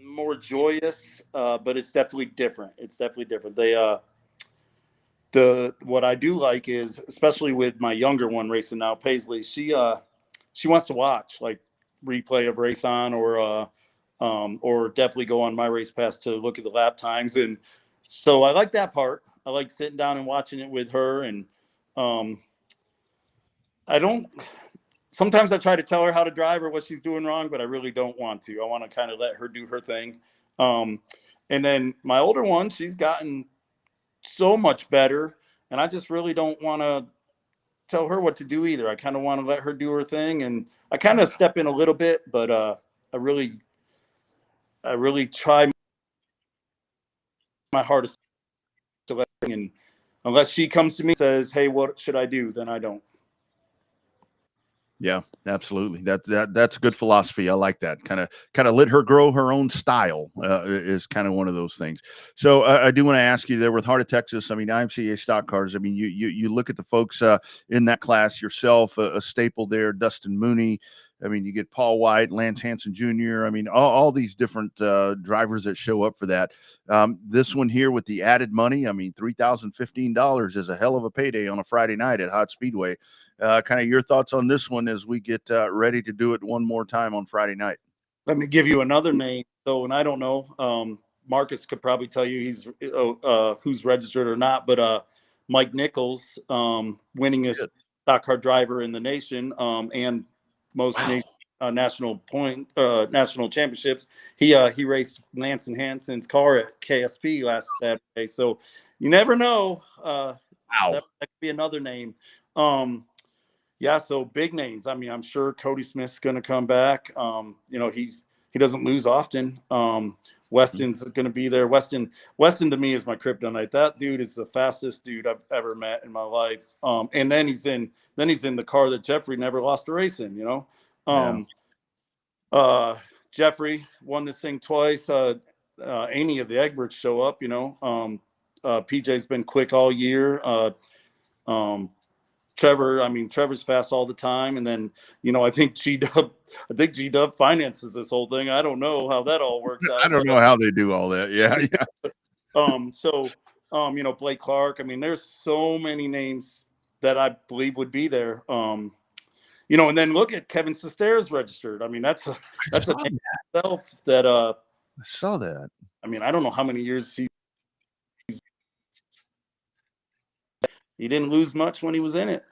more joyous, but it's definitely different. It's definitely different. What I do like is, especially with my younger one racing now, Paisley, she wants to watch like replay of race on, or definitely go on my race pass to look at the lap times. And so I like that part. I like sitting down and watching it with her. And sometimes I try to tell her how to drive or what she's doing wrong, but I really don't want to. I want to kind of let her do her thing. And then my older one, she's gotten so much better, and I just really don't want to tell her what to do either. I kind of want to let her do her thing, and I kind of step in a little bit, but I really try my hardest to let her, and unless she comes to me and says, "Hey, what should I do?" then I don't. Yeah, absolutely. That's a good philosophy. I like that. Kind of let her grow her own style is kind of one of those things. So I do want to ask you there with Heart of Texas. I mean, IMCA stock cars. I mean, you look at the folks in that class yourself, a staple there, Dustin Mooney. I mean, you get Paul White, Lance Hansen Jr. I mean, all these different drivers that show up for that. This one here with the added money, I mean, $3,015 is a hell of a payday on a Friday night at Hot Speedway. Kind of your thoughts on this one as we get ready to do it one more time on Friday night. Let me give you another name. So, and I don't know, Marcus could probably tell you he's who's registered or not, but Mike Nichols, winningest stock car driver in the nation, and most national championships. He raced Lance and Hansen's car at KSP last Saturday. So you never know. That could be another name. Yeah, so big names. I mean, I'm sure Cody Smith's going to come back. You know, he doesn't lose often. Weston's going to be there. Weston to me is my kryptonite. That dude is the fastest dude I've ever met in my life. And then he's in the car that Jeffrey never lost a race in. You know, Jeffrey won this thing twice. Any of the Egberts show up. You know, PJ's been quick all year. Trevor's fast all the time. And then, you know, I think G-Dub finances this whole thing. I don't know how that all works out. I don't know how they do all that. Yeah. You know, Blake Clark. I mean, there's so many names that I believe would be there. You know, and then look at Kevin Sester's registered. I mean, that's a name itself that I saw that. I mean, I don't know how many years he didn't lose much when he was in it.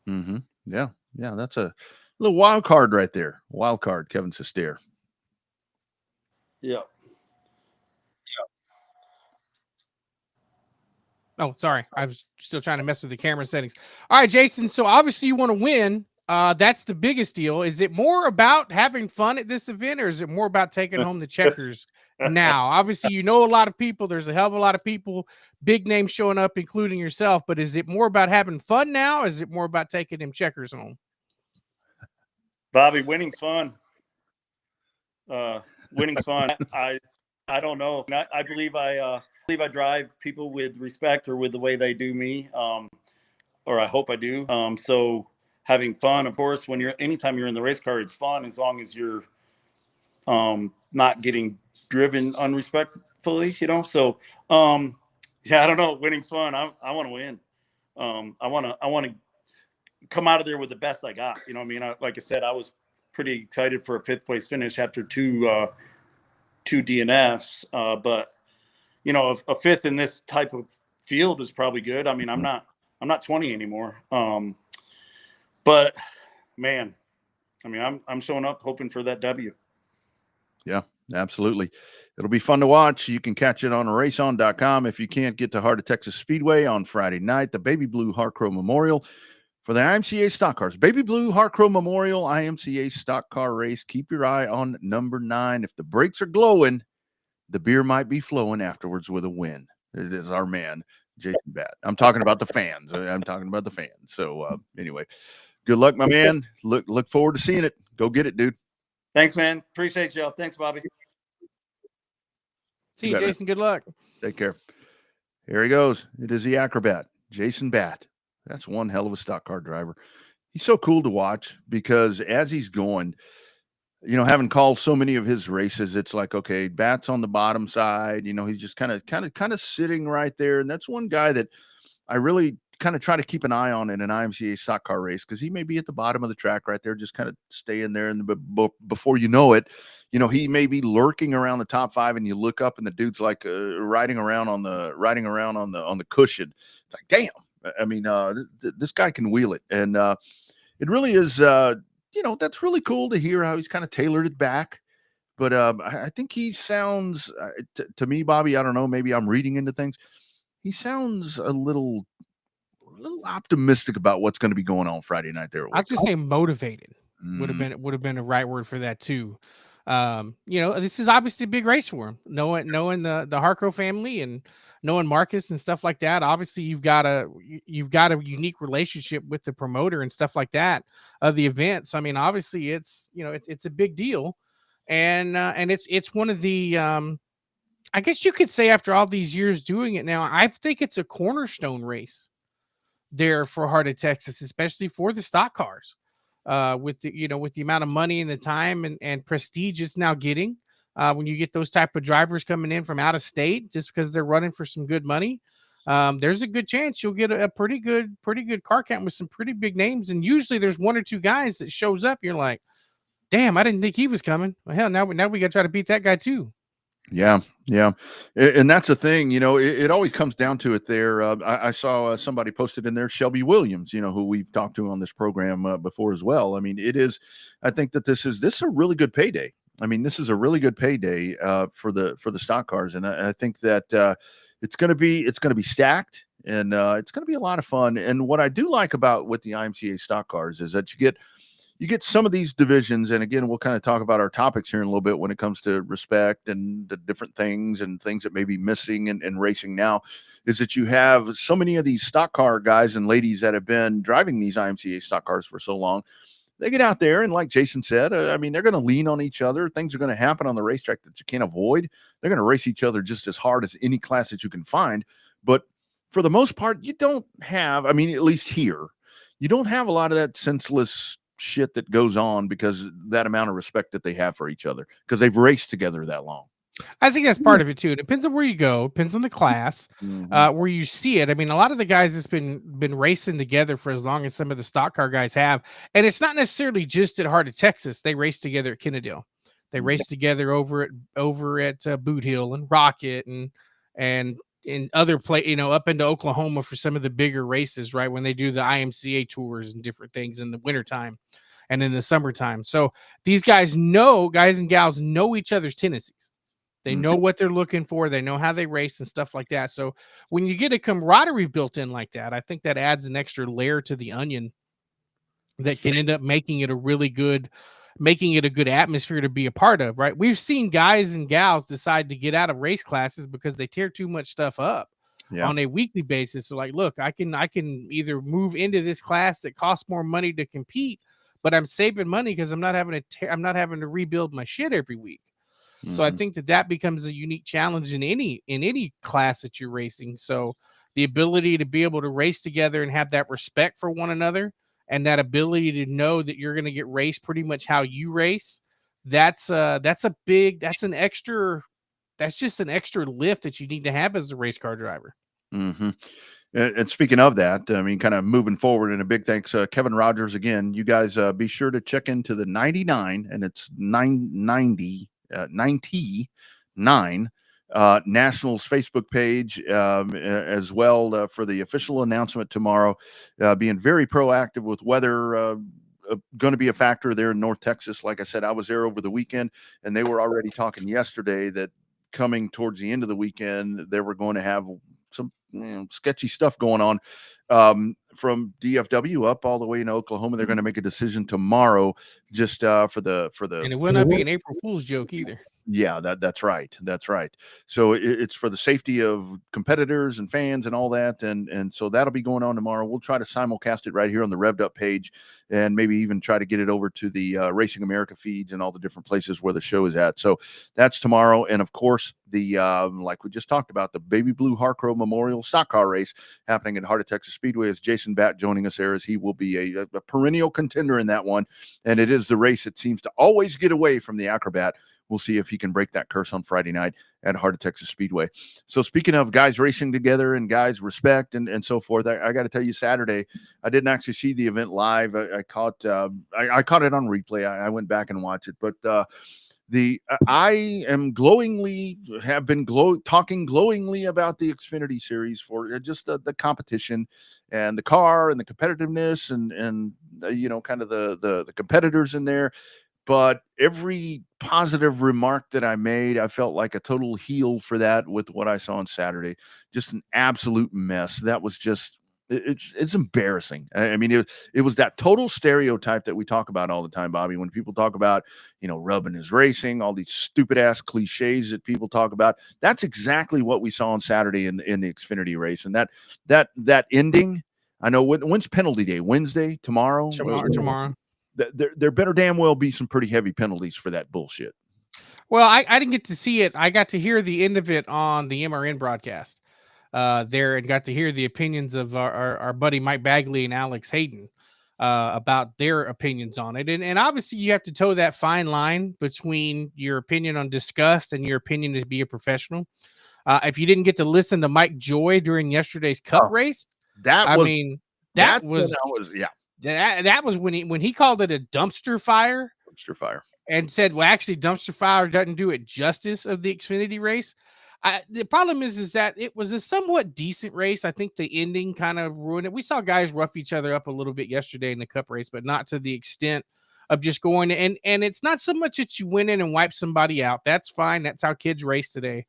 Mm-hmm. Yeah. That's a little wild card right there. Wild card, Kevin Sester. Yeah. Oh, sorry. I was still trying to mess with the camera settings. All right, Jason. So obviously you want to win. That's the biggest deal. Is it more about having fun at this event, or is it more about taking home the checkers now? Obviously, you know a lot of people. There's a hell of a lot of people, big names showing up, including yourself. But is it more about having fun now, or is it more about taking them checkers home? Bobby, winning's fun. Winning's fun. I don't know. I believe I drive people with respect or with the way they do me, or I hope I do. So having fun, of course, anytime you're in the race car, it's fun as long as you're not getting driven unrespectfully, you know. So yeah, I don't know. Winning's fun. I want to win. I want to come out of there with the best I got. You know what I mean? Like I said, I was pretty excited for a 5th place finish after two DNFs. But you know, a 5th in this type of field is probably good. I mean, I'm not 20 anymore. But man, I mean, I'm showing up hoping for that W. Yeah, absolutely. It'll be fun to watch. You can catch it on raceon.com. If you can't get to Heart of Texas Speedway on Friday night, the Baby Blue Heart Crow Memorial for the IMCA stock cars. Baby Blue Heart Crow Memorial IMCA stock car race. Keep your eye on number 9. If the brakes are glowing, the beer might be flowing afterwards with a win. It is our man, Jason Batt. I'm talking about the fans. So anyway, good luck, my man. Look forward to seeing it. Go get it, dude. Thanks, man. Appreciate y'all. Thanks, Bobby. See you, Jason. Good luck. Take care. Here he goes. It is the acrobat, Jason Batt. That's one hell of a stock car driver. He's so cool to watch because as he's going, you know, having called so many of his races, it's like, okay, Batt's on the bottom side. You know, he's just kind of sitting right there. And that's one guy that I really kind of try to keep an eye on in an IMCA stock car race because he may be at the bottom of the track right there, just kind of staying there. And before you know it, you know, he may be lurking around the top 5, and you look up and the dude's like riding around on the cushion. It's like, damn. I mean, this guy can wheel it, and it really is. You know, that's really cool to hear how he's kind of tailored it back. But I think he sounds to me, Bobby. I don't know. Maybe I'm reading into things. He sounds a little optimistic about what's going to be going on Friday night there. I was just saying motivated would have been the right word for that too. You know, this is obviously a big race for him. Knowing the Harco family and knowing Marcus and stuff like that. Obviously, you've got a unique relationship with the promoter and stuff like that of the events. I mean, obviously, it's a big deal, and it's one of the I guess you could say after all these years doing it now, I think it's a cornerstone race there for Heart of Texas, especially for the stock cars. With the amount of money and the time and prestige it's now getting, when you get those type of drivers coming in from out of state, just because they're running for some good money, there's a good chance you'll get a pretty good car count with some pretty big names. And usually there's 1 or 2 guys that shows up. You're like, damn, I didn't think he was coming. Well, hell, now we got to try to beat that guy too. Yeah. And that's the thing, you know, it always comes down to it there. I saw somebody posted in there, Shelby Williams, you know, who we've talked to on this program before as well. I mean, I think that this is a really good payday. I mean, this is a really good payday for the stock cars. And I think that it's going to be stacked, and it's going to be a lot of fun. And what I do like about with the IMCA stock cars is that you get some of these divisions, and again, we'll kind of talk about our topics here in a little bit when it comes to respect and the different things and things that may be missing in racing now, is that you have so many of these stock car guys and ladies that have been driving these IMCA stock cars for so long. They get out there, and like Jason said, I mean, they're going to lean on each other. Things are going to happen on the racetrack that you can't avoid. They're going to race each other just as hard as any class that you can find. But for the most part, you don't have, I mean, at least here, you don't have a lot of that senseless shit that goes on because that amount of respect that they have for each other because they've raced together that long. I think that's part of it too. It depends on where you go, depends on the class, where you see it. I mean, a lot of the guys that's been racing together for as long as some of the stock car guys have, and it's not necessarily just at Heart of Texas. They race together at Kennedale. They race together over at Boot Hill and Rocket and in other up into Oklahoma for some of the bigger races, right? When they do the IMCA tours and different things in the wintertime and in the summertime. So these guys and gals know each other's tendencies. They know what they're looking for. They know how they race and stuff like that. So when you get a camaraderie built in like that, I think that adds an extra layer to the onion that can end up making it a good atmosphere to be a part of, right? We've seen guys and gals decide to get out of race classes because they tear too much stuff up on a weekly basis. So like, look, I can either move into this class that costs more money to compete, but I'm saving money because I'm not having to rebuild my shit every week. So I think that becomes a unique challenge in any class that you're racing. So the ability to be able to race together and have that respect for one another, and that ability to know that you're going to get raced pretty much how you race, that's just an extra lift that you need to have as a race car driver. And speaking of that, I mean, kind of moving forward, and a big thanks, Kevin Rogers, again. You guys be sure to check into the 99, and it's 99 Nationals Facebook page as well for the official announcement tomorrow. Being very proactive with weather. Going to be a factor there in North Texas. Like I said, I was there over the weekend, and they were already talking yesterday that coming towards the end of the weekend, they were going to have some sketchy stuff going on from DFW up all the way in Oklahoma. They're going to make a decision tomorrow, just for the. And it will not be an April Fool's joke either. Yeah, that's right. That's right. So it's for the safety of competitors and fans and all that. And so that'll be going on tomorrow. We'll try to simulcast it right here on the Revved Up page, and maybe even try to get it over to the Racing America feeds and all the different places where the show is at. So that's tomorrow. And of course, the like we just talked about, the Baby Blue Harcrow Memorial Stock Car Race happening at Heart of Texas Speedway. Is Jason Batt joining us there, as he will be a perennial contender in that one. And it is the race that seems to always get away from the Acrobat. We'll see if he can break that curse on Friday night at Heart of Texas Speedway. So speaking of guys racing together and guys respect and so forth, I got to tell you, Saturday, I didn't actually see the event live. I caught it on replay. I went back and watched it, but I am talking glowingly about the Xfinity Series for just the competition and the car and the competitiveness and kind of the competitors in there. But every positive remark that I made, I felt like a total heel for that with what I saw on Saturday. Just an absolute mess. That was just, it's embarrassing. I mean, it was that total stereotype that we talk about all the time, Bobby, when people talk about, rubbing his racing, all these stupid ass cliches that people talk about. That's exactly what we saw on Saturday in the Xfinity race. And that ending, I know when's penalty day? Wednesday, tomorrow. There better damn well be some pretty heavy penalties for that bullshit. Well, I didn't get to see it. I got to hear the end of it on the MRN broadcast there, and got to hear the opinions of our buddy Mike Bagley and Alex Hayden about their opinions on it. And obviously you have to toe that fine line between your opinion on disgust and your opinion to be a professional. If you didn't get to listen to Mike Joy during yesterday's Cup race, that was when he called it a dumpster fire. And said, well, actually, dumpster fire doesn't do it justice of the Xfinity race. The problem is that it was a somewhat decent race. I think the ending kind of ruined it. We saw guys rough each other up a little bit yesterday in the Cup race, but not to the extent of just going and it's not so much that you went in and wiped somebody out. That's fine. That's how kids race today.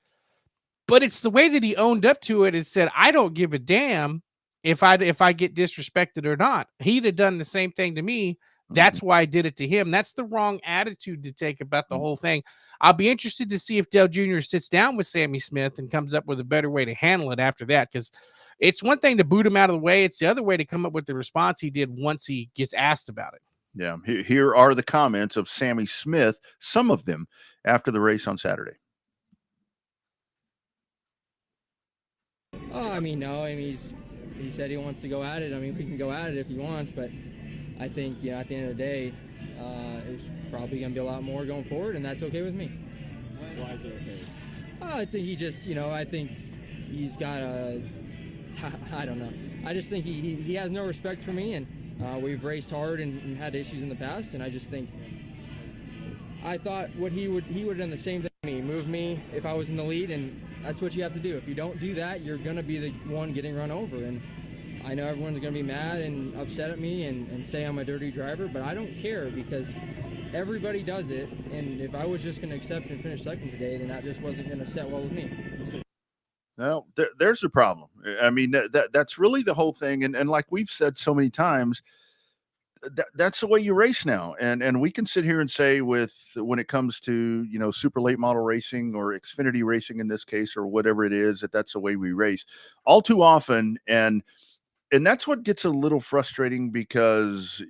But it's the way that he owned up to it and said, I don't give a damn if I get disrespected or not. He'd have done the same thing to me. That's why I did it to him. That's the wrong attitude to take about the whole thing. I'll be interested to see if Dale Jr. sits down with Sammy Smith and comes up with a better way to handle it after that, because it's one thing to boot him out of the way. It's the other way to come up with the response he did once he gets asked about it. Yeah. Here are the comments of Sammy Smith, some of them after the race on Saturday. Oh, no. He said he wants to go at it. We can go at it if he wants, but I think, at the end of the day, it's probably going to be a lot more going forward, and that's okay with me. Why is it okay? I think he just, I think he's got I don't know. I just think he has no respect for me, and we've raced hard and had issues in the past, and I just think, I thought he would have done the same thing to me, move me if I was in the lead, and that's what you have to do. If you don't do that, you're going to be the one getting run over, and I know everyone's going to be mad and upset at me and say I'm a dirty driver, but I don't care because everybody does it. And if I was just going to accept and finish second today, then that just wasn't going to set well with me. Well, there's the problem. That's really the whole thing. And like we've said so many times, that's the way you race now. And we can sit here and say when it comes to, super late model racing or Xfinity racing in this case, or whatever it is, that's the way we race all too often. And that's what gets a little frustrating, because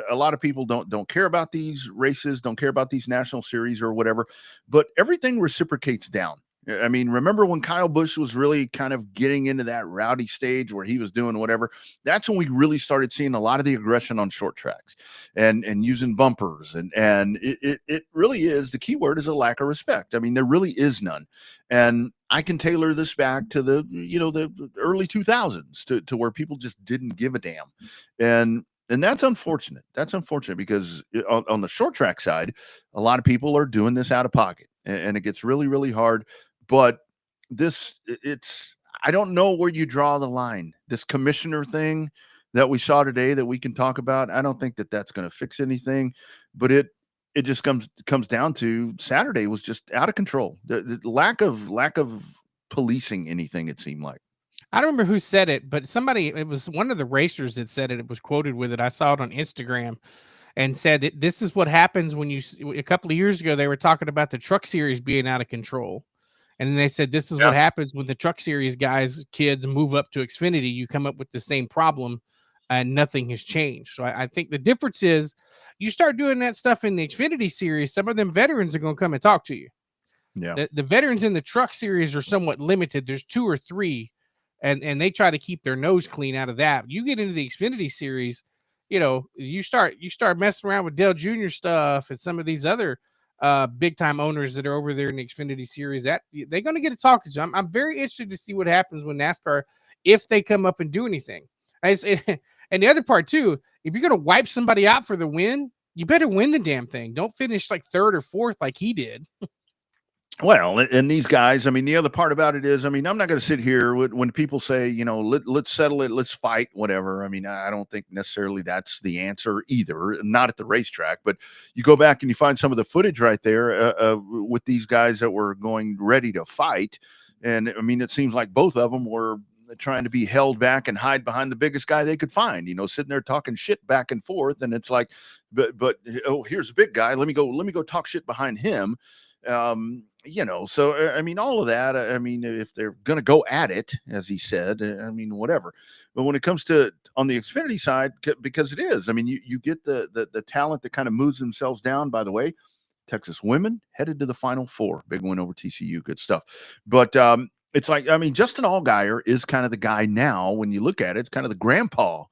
a lot of people don't care about these races, don't care about these national series or whatever, but everything reciprocates down. I mean, remember when Kyle Busch was really kind of getting into that rowdy stage where he was doing whatever? That's when we really started seeing a lot of the aggression on short tracks and using bumpers. And it really is, the key word is a lack of respect. I mean, there really is none. And I can tailor this back to the early 2000s to where people just didn't give a damn. And that's unfortunate. That's unfortunate, because on the short track side, a lot of people are doing this out of pocket, and it gets really, really hard. But I don't know where you draw the line. This commissioner thing that we saw today that we can talk about, I don't think that's going to fix anything, but it just comes down to Saturday was just out of control. The lack of policing anything, it seemed like. I don't remember who said it, but it was one of the racers that said it. It was quoted with it. I saw it on Instagram, and said that this is what happens when a couple of years ago, they were talking about the truck series being out of control. And then they said, this is what happens when the truck series kids move up to Xfinity. You come up with the same problem, and nothing has changed. So I think the difference is, you start doing that stuff in the Xfinity series, some of them veterans are going to come and talk to you. Yeah. The veterans in the truck series are somewhat limited. There's 2 or 3, and they try to keep their nose clean out of that. You get into the Xfinity series, you start messing around with Dale Jr. stuff and some of these other big time owners that are over there in the Xfinity series, that they're going to get a talking to. I'm very interested to see what happens when NASCAR, if they come up and do anything. And the other part too, if you're going to wipe somebody out for the win, you better win the damn thing. Don't finish like 3rd or 4th like he did. Well, and these guys, I mean, the other part about it is, I mean, I'm not going to sit here when people say, let's settle it, let's fight, whatever. I mean, I don't think necessarily that's the answer either, not at the racetrack. But you go back and you find some of the footage right there with these guys that were going ready to fight. And I mean, it seems like both of them were trying to be held back and hide behind the biggest guy they could find, sitting there talking shit back and forth. And it's like, but oh, here's a big guy. Let me go talk shit behind him. So I mean, all of that, I mean, if they're going to go at it, as he said, I mean, whatever. But when it comes to on the Xfinity side, because it is, I mean, you get the talent that kind of moves themselves down. By the way, Texas women headed to the Final Four, big win over TCU, good stuff. But it's like, I mean, Justin Allgaier is kind of the guy now. When you look at it, it's kind of the grandpa,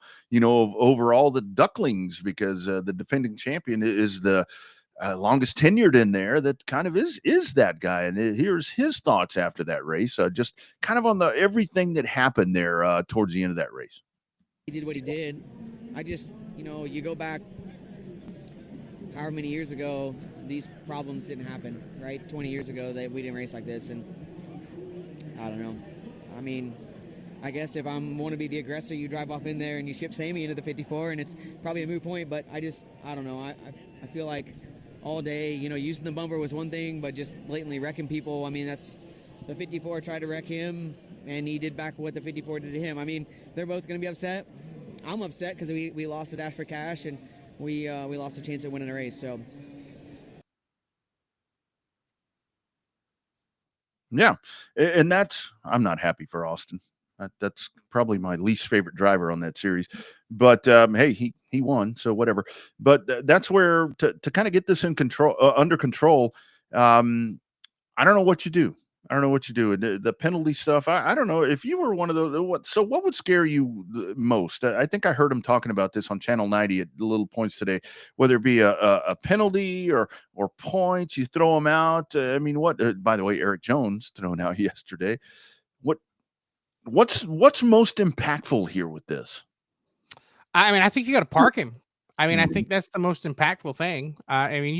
over all the ducklings, because the defending champion is the longest tenured in there. That kind of is that guy. And here's his thoughts after that race, just kind of on everything that happened there towards the end of that race. He did what he did. I just, you go back however many years ago, these problems didn't happen, right? 20 years ago, we didn't race like this. And I don't know. I mean, I guess if I want to be the aggressor, you drive off in there and you ship Sammy into the 54, and it's probably a moot point. But I don't know. I feel like all day, using the bumper was one thing, but just blatantly wrecking people. I mean, that's the 54 tried to wreck him, and he did back what the 54 did to him. I mean, they're both going to be upset. I'm upset because we lost the Dash for Cash, and we lost a chance at winning a race. So. Yeah, and I'm not happy for Austin. That's probably my least favorite driver on that series. But hey, he won, so whatever. But that's where to kind of get this under control. I don't know what you do. The penalty stuff. I don't know if you were one of those. What would scare you the most? I think I heard him talking about this on Channel 90 at Little Points today. Whether it be a penalty or points, you throw them out. I mean, what? By the way, Eric Jones thrown out yesterday. What's most impactful here with this? I mean, I think you got to park him. I mean, I think that's the most impactful thing. I mean,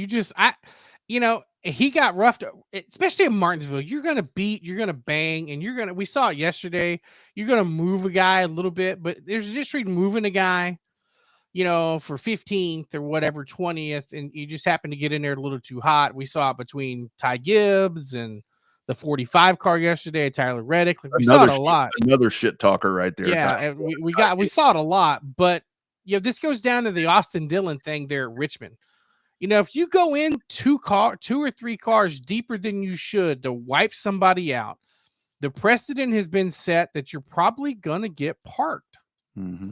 he got roughed, especially in Martinsville. You're going to beat, you're going to bang, and we saw it yesterday. You're going to move a guy a little bit, but there's just moving a guy, for 15th or whatever, 20th, and you just happen to get in there a little too hot. We saw it between Ty Gibbs and the 45 car yesterday, Tyler Reddick. We saw it a lot. Another shit talker right there. Yeah, we saw it a lot, but this goes down to the Austin Dillon thing there at Richmond. If you go in two or three cars deeper than you should to wipe somebody out, the precedent has been set that you're probably going to get parked. Mm-hmm.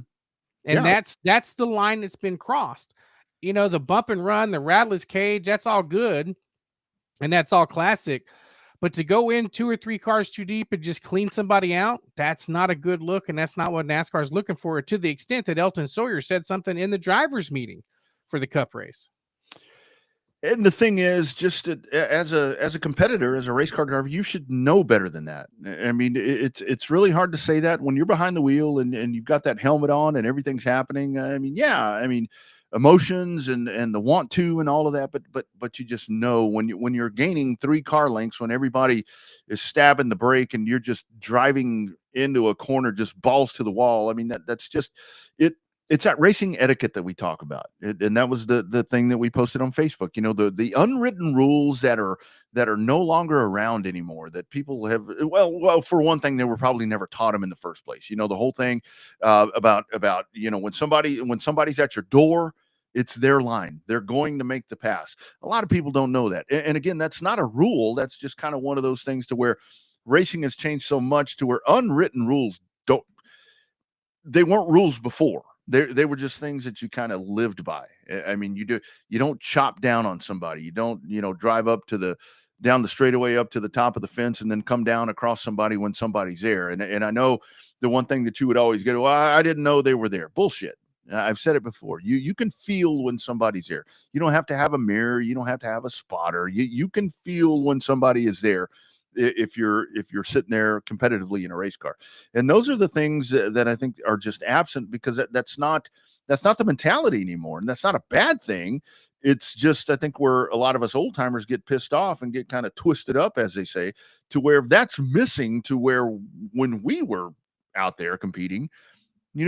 And that's the line that's been crossed. The bump and run, the rattler's cage, that's all good. And that's all classic. But to go in two or three cars too deep and just clean somebody out, that's not a good look. And that's not what NASCAR is looking for, to the extent that Elton Sawyer said something in the drivers' meeting for the Cup race. And the thing is, just as a competitor, as a race car driver, you should know better than that. I mean, it's really hard to say that when you're behind the wheel and you've got that helmet on and everything's happening. I mean, emotions and the want to and all of that, but you just know when you're gaining 3 car lengths, when everybody is stabbing the brake and you're just driving into a corner just balls to the wall. I mean, that's just it. It's that racing etiquette that we talk about. And that was the thing that we posted on Facebook, the unwritten rules that are no longer around anymore, that people have, well, for one thing, they were probably never taught them in the first place. The whole thing about, when somebody's at your door, it's their line. They're going to make the pass. A lot of people don't know that. And again, that's not a rule. That's just kind of one of those things to where racing has changed so much to where unwritten rules they weren't rules before. They were just things that you kind of lived by. I mean, you don't chop down on somebody. You don't, drive down the straightaway up to the top of the fence and then come down across somebody when somebody's there. And I know the one thing that you would always get, well, I didn't know they were there. Bullshit. I've said it before. You can feel when somebody's there. You don't have to have a mirror. You don't have to have a spotter. You can feel when somebody is there. If you're sitting there competitively in a race car. And those are the things that I think are just absent, because that's not the mentality anymore. And that's not a bad thing. It's just, I think, where a lot of us old timers get pissed off and get kind of twisted up, as they say, to where that's missing, to where when we were out there competing, you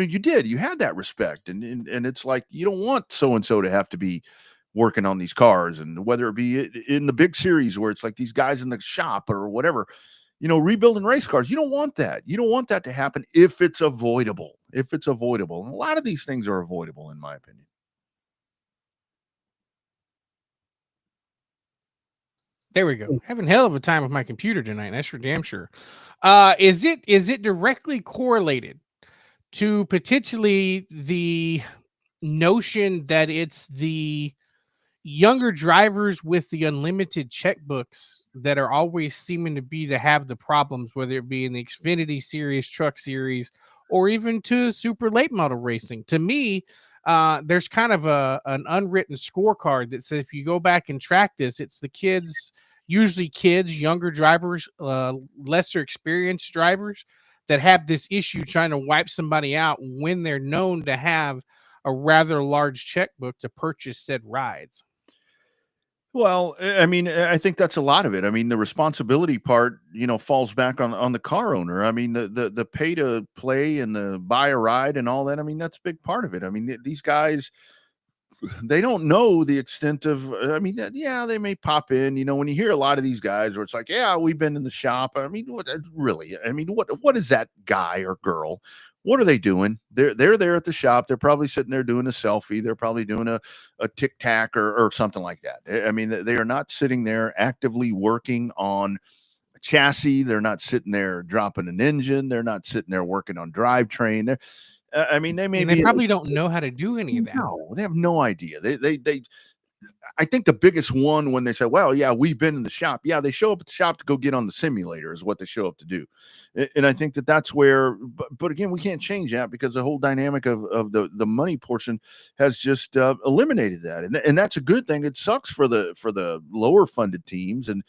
had that respect. And it's like, you don't want so-and-so to have to be working on these cars, and whether it be in the big series where it's like these guys in the shop or whatever, rebuilding race cars. You don't want that. You don't want that to happen if it's avoidable. And a lot of these things are avoidable, in my opinion. There we go. Having hell of a time with my computer tonight. That's for damn sure. Is it directly correlated to potentially the notion that it's the younger drivers with the unlimited checkbooks that are always seeming to have the problems, whether it be in the Xfinity series, truck series, or even to super late model racing? To me, there's kind of an unwritten scorecard that says if you go back and track this, it's the kids, usually younger drivers, lesser experienced drivers, that have this issue trying to wipe somebody out when they're known to have a rather large checkbook to purchase said rides. Well, I mean, I think that's a lot of it. I mean, the responsibility part, falls back on the car owner. I mean, the pay to play and the buy a ride and all that. I mean, that's a big part of it. I mean, these guys, they don't know the extent of, I mean, they may pop in, when you hear a lot of these guys where it's like, yeah, we've been in the shop. I mean, what is that guy or girl? What are they doing? They're there at the shop. They're probably sitting there doing a selfie. They're probably doing a tic tac or something like that. I mean, they are not sitting there actively working on a chassis. They're not sitting there dropping an engine. They're not sitting there working on drivetrain. They probably don't know how to do any of that. No, they have no idea. They I think the biggest one, when they say, well, yeah, we've been in the shop. Yeah, they show up at the shop to go get on the simulator is what they show up to do. And I think that's where, but again, we can't change that, because the whole dynamic of the money portion has just eliminated that. And that's a good thing. It sucks for the lower funded teams. And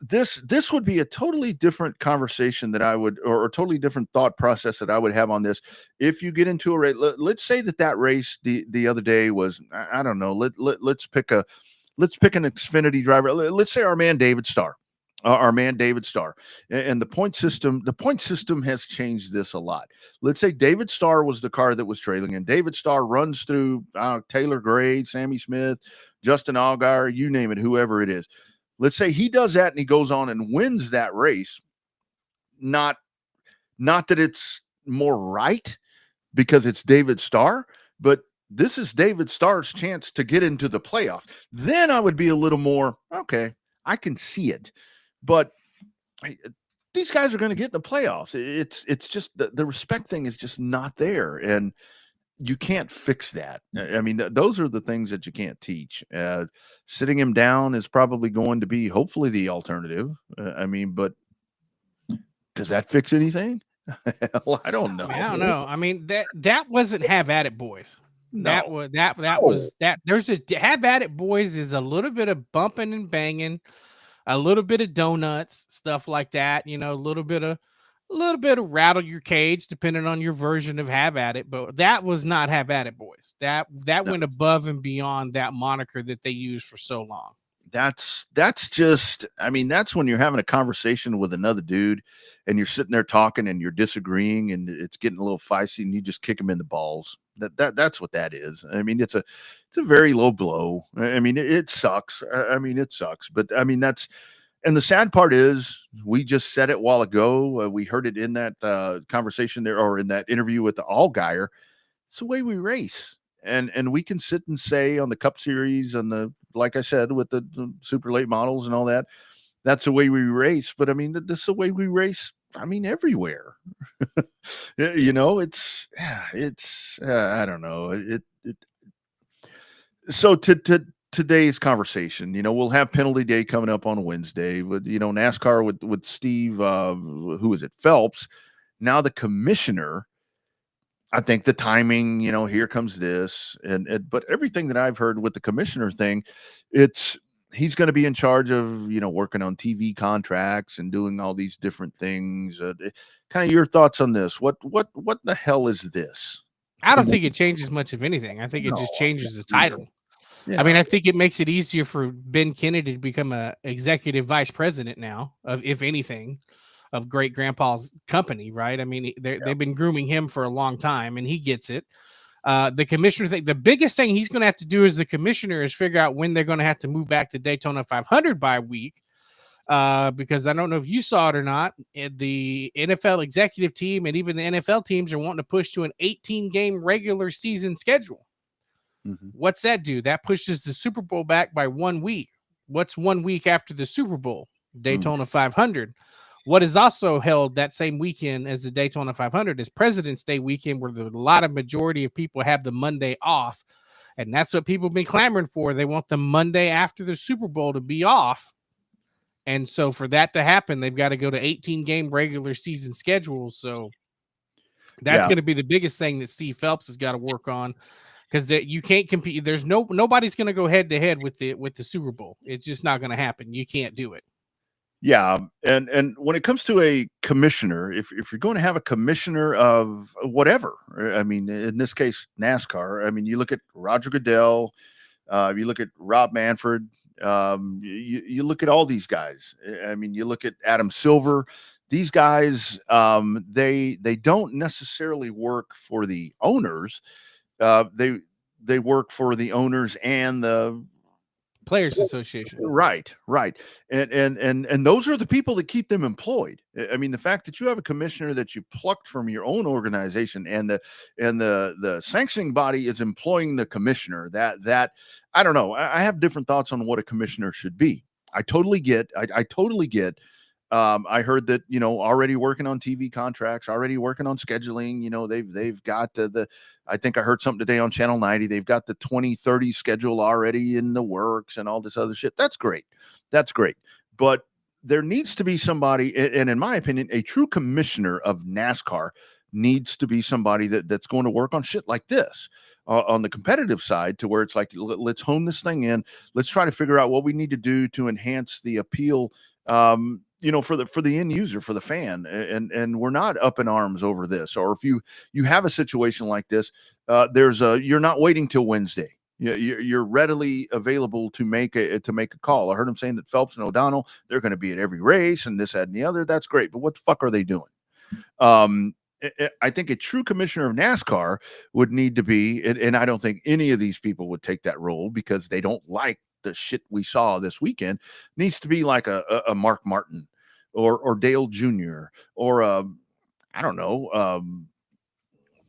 this would be a totally different conversation that I would, or a totally different thought process that I would have on this. If you get into a race, let's say that race the other day was, I don't know, let's pick an Xfinity driver. Let's say our man David Starr, and the point system has changed this a lot. Let's say David Starr was the car that was trailing, and David Starr runs through Taylor Gray, Sammy Smith, Justin Allgaier, you name it, whoever it is. Let's say he does that and he goes on and wins that race. Not that it's more right because it's David Starr, but this is David Starr's chance to get into the playoffs. Then I would be a little more, okay, I can see it. But these guys are going to get in the playoffs. It's just the respect thing is just not there. And you can't fix that. I mean, those are the things that you can't teach. Sitting him down is probably going to be hopefully the alternative. I mean, but does that fix anything? Well, I don't know. I don't know. I mean, that wasn't Have At It Boys. No. That was that. There's a Have At It Boys is a little bit of bumping and banging, a little bit of donuts, stuff like that. You know, a little bit of rattle your cage, depending on your version of Have At It. But that was not Have At It Boys. That went above and beyond that moniker that they used for so long. That's just, I mean, that's when you're having a conversation with another dude and you're sitting there talking and you're disagreeing and it's getting a little feisty and you just kick them in the balls. That's what that is. I mean, it's a very low blow. I mean, it sucks. I mean, it sucks, but I mean, and the sad part is we just said it a while ago. We heard it in that conversation there, or in that interview with the Allgaier. It's the way we race. And we can sit and say on the Cup Series and like I said, with the super late models and all that, that's the way we race. But I mean, this is the way we race. I mean, everywhere. You know, it's I don't know. So today's conversation, you know, we'll have penalty day coming up on Wednesday with, you know, NASCAR with Steve, who is it? Phelps. Now the commissioner. I think the timing, you know, here comes this, but everything that I've heard with the commissioner thing, he's going to be in charge of, you know, working on TV contracts and doing all these different things. Kind of your thoughts on this? What the hell is this? I don't think it changes much of anything. I think it just changes the title. Yeah. I mean, I think it makes it easier for Ben Kennedy to become a executive vice president now, if anything, of Great Grandpa's company, right? I mean, they've been grooming him for a long time, and he gets it. The commissioner thing, the biggest thing he's going to have to do as the commissioner is figure out when they're going to have to move back to Daytona 500 by a week, because I don't know if you saw it or not. The NFL executive team and even the NFL teams are wanting to push to an 18-game regular season schedule. Mm-hmm. What's that do? That pushes the Super Bowl back by 1 week. What's 1 week after the Super Bowl? Daytona 500. What is also held that same weekend as the Daytona 500 is President's Day weekend, where a lot of majority of people have the Monday off. And that's what people have been clamoring for. They want the Monday after the Super Bowl to be off. And so for that to happen, they've got to go to 18-game regular season schedules. So that's going to be the biggest thing that Steve Phelps has got to work on, because you can't compete. There's nobody's going to go head to head with the Super Bowl. It's just not going to happen. You can't do it. Yeah, and when it comes to a commissioner, if you're going to have a commissioner of whatever, I mean, in this case, NASCAR, I mean, you look at Roger Goodell, you look at Rob Manfred, you look at all these guys. I mean, you look at Adam Silver. These guys, they don't necessarily work for the owners. They work for the owners and the Players Association. Right. And those are the people that keep them employed. I mean, the fact that you have a commissioner that you plucked from your own organization and the sanctioning body is employing the commissioner, that I don't know. I have different thoughts on what a commissioner should be. I totally get. I heard that, you know, already working on TV contracts, already working on scheduling. You know, they've got I think I heard something today on Channel 90. They've got the 2030 schedule already in the works and all this other shit. That's great. But there needs to be somebody, and in my opinion, a true commissioner of NASCAR needs to be somebody that's going to work on shit like this. On the competitive side, to where it's like, let's hone this thing in. Let's try to figure out what we need to do to enhance the appeal, you know, for the end user, for the fan, and we're not up in arms over this. Or if you have a situation like this, you're not waiting till Wednesday. You're readily available to make a call. I heard him saying that Phelps and O'Donnell, they're going to be at every race and this, that, and the other. That's great, but what the fuck are they doing? I think a true commissioner of NASCAR would need to be, and I don't think any of these people would take that role because they don't like the shit we saw this weekend. Needs to be like a Mark Martin or Dale Jr. or I don't know,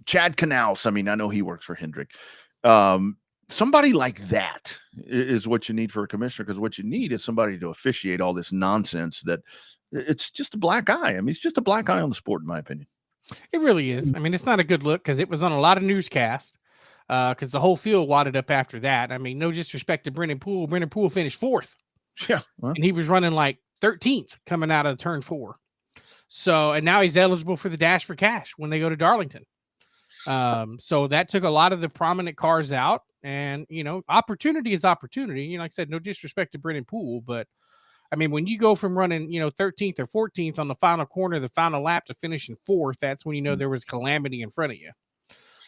Chad Canals. I mean, I know he works for Hendrick. Somebody like that is what you need for a commissioner, because what you need is somebody to officiate all this nonsense that it's just a black eye. I mean, it's just a black eye on the sport, in my opinion. It really is. I mean, it's not a good look because it was on a lot of newscasts because the whole field wadded up after that. I mean, no disrespect to Brennan Poole. Brennan Poole finished 4th. Yeah. Well, And he was running like 13th coming out of turn 4. So, and now he's eligible for the Dash for Cash when they go to Darlington. So that took a lot of the prominent cars out, and, you know, opportunity is opportunity. You know, like I said, no disrespect to Brennan Poole, but I mean, when you go from running, you know, 13th or 14th on the final corner, the final lap, to finishing 4th, that's when you know there was calamity in front of you.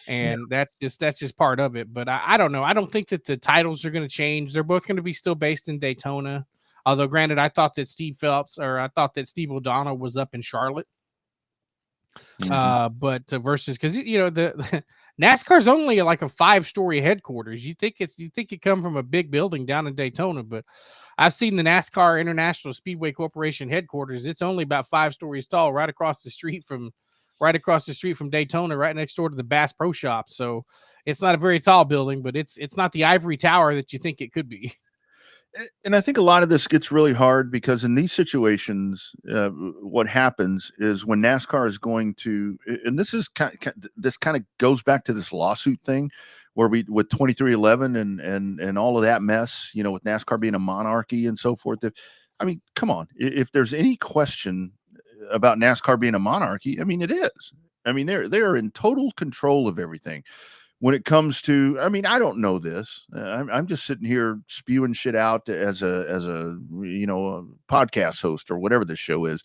And that's just part of it. But I don't know. I don't think that the titles are going to change. They're both going to be still based in Daytona. Although, granted, I thought that Steve O'Donnell was up in Charlotte. But versus, because, you know, the NASCAR's only like a 5-story headquarters. You think it come from a big building down in Daytona, but I've seen the NASCAR International Speedway Corporation headquarters. It's only about 5 stories tall, right across the street from Daytona, right next door to the Bass Pro Shop. So it's not a very tall building, but it's not the ivory tower that you think it could be. And I think a lot of this gets really hard because in these situations, what happens is when NASCAR is going to, and this is this kind of goes back to this lawsuit thing where with 2311 and all of that mess, you know, with NASCAR being a monarchy and so forth. I mean, come on, if there's any question about NASCAR being a monarchy, I mean, it is. I mean, they're in total control of everything. When it comes to, I mean, I don't know this. I'm just sitting here spewing shit out as a you know, a podcast host or whatever the show is.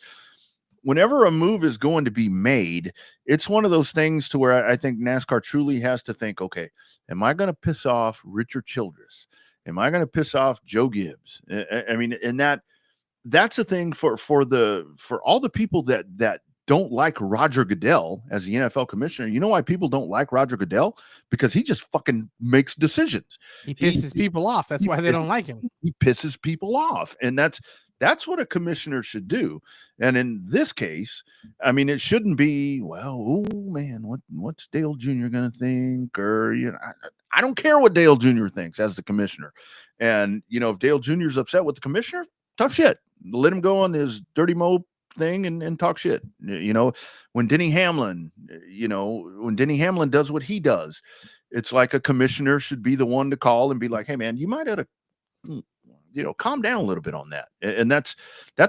Whenever a move is going to be made, it's one of those things to where I think NASCAR truly has to think, okay, am I going to piss off Richard Childress? Am I going to piss off Joe Gibbs? I mean, and that's a thing for all the people that don't like Roger Goodell as the NFL commissioner. You know why people don't like Roger Goodell? Because he just fucking makes decisions. He pisses people off. That's why they don't like him. He pisses people off. And that's what a commissioner should do. And in this case, I mean, it shouldn't be, well, oh man, what's Dale Jr. going to think? Or, you know, I don't care what Dale Jr. thinks as the commissioner. And, you know, if Dale Jr. is upset with the commissioner, tough shit. Let him go on his dirty mo thing and talk shit. You know, when Denny Hamlin does what he does, it's like a commissioner should be the one to call and be like, hey man, you might have to, you know, calm down a little bit on that. And that's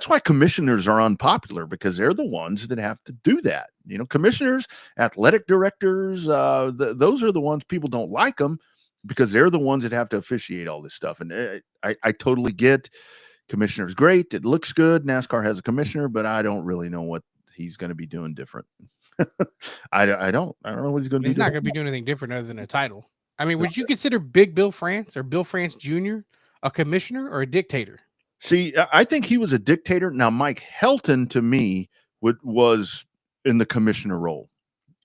why commissioners are unpopular, because they're the ones that have to do that. You know, commissioners, athletic directors, those are the ones people don't like them because they're the ones that have to officiate all this stuff. And I totally get commissioner's great. It looks good. NASCAR has a commissioner, but I don't really know what he's going to be doing different. I don't know what he's going to do. He's not going to be doing anything different other than a title. I mean, would you consider Big Bill France or Bill France Jr. a commissioner or a dictator? See, I think he was a dictator. Now, Mike Helton to me was in the commissioner role.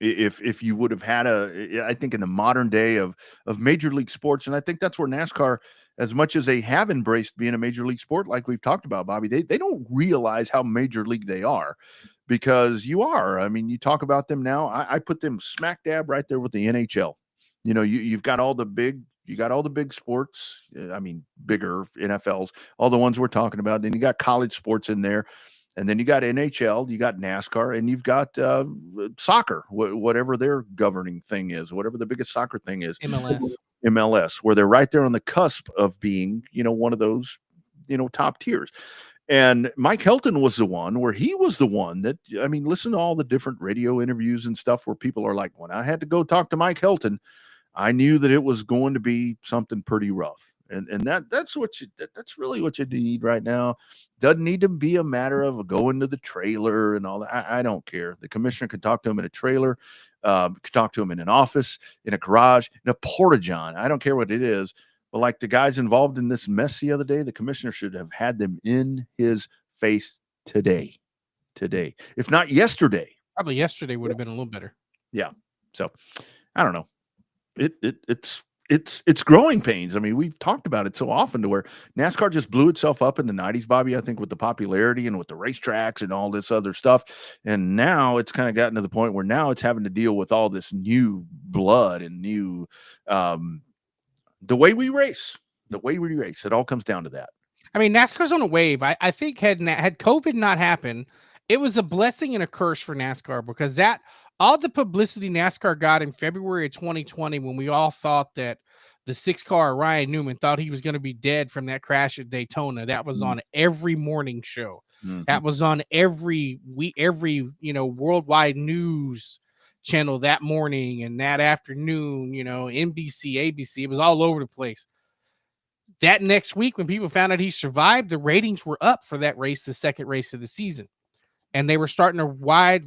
If you would have had I think in the modern day of major league sports, and I think that's where NASCAR, as much as they have embraced being a major league sport, like we've talked about, Bobby, they don't realize how major league they are, because you are. I mean, you talk about them now. I put them smack dab right there with the NHL. You know, you've got all the big sports. I mean, bigger NFLs, all the ones we're talking about. Then you got college sports in there. And then you got NHL, you got NASCAR, and you've got soccer, whatever their governing thing is, whatever the biggest soccer thing is. MLS, where they're right there on the cusp of being, you know, one of those, you know, top tiers. And Mike Helton was the one where he was the one that, I mean, listen to all the different radio interviews and stuff where people are like, when I had to go talk to Mike Helton, I knew that it was going to be something pretty rough. And that's really what you need right now. Doesn't need to be a matter of going to the trailer and all that. I don't care. The commissioner could talk to him in a trailer, could talk to him in an office, in a garage, in a porta-john. I don't care what it is. But like the guys involved in this mess the other day, the commissioner should have had them in his face today, if not yesterday. Probably yesterday would have been a little better. Yeah. So I don't know. It's it's growing pains. I mean, we've talked about it so often to where NASCAR just blew itself up in the 90s, Bobby, I think, with the popularity and with the racetracks and all this other stuff. And now it's kind of gotten to the point where now it's having to deal with all this new blood and new the way we race. It all comes down to that. I mean, NASCAR's on a wave. I think had COVID not happened, it was a blessing and a curse for NASCAR, because all the publicity NASCAR got in February of 2020, when we all thought that the 6-car Ryan Newman thought he was going to be dead from that crash at Daytona. That was on every morning show. That was on every worldwide news channel that morning and that afternoon, NBC, ABC, it was all over the place. That next week, when people found out he survived, the ratings were up for that race, the second race of the season. And they were starting to ride,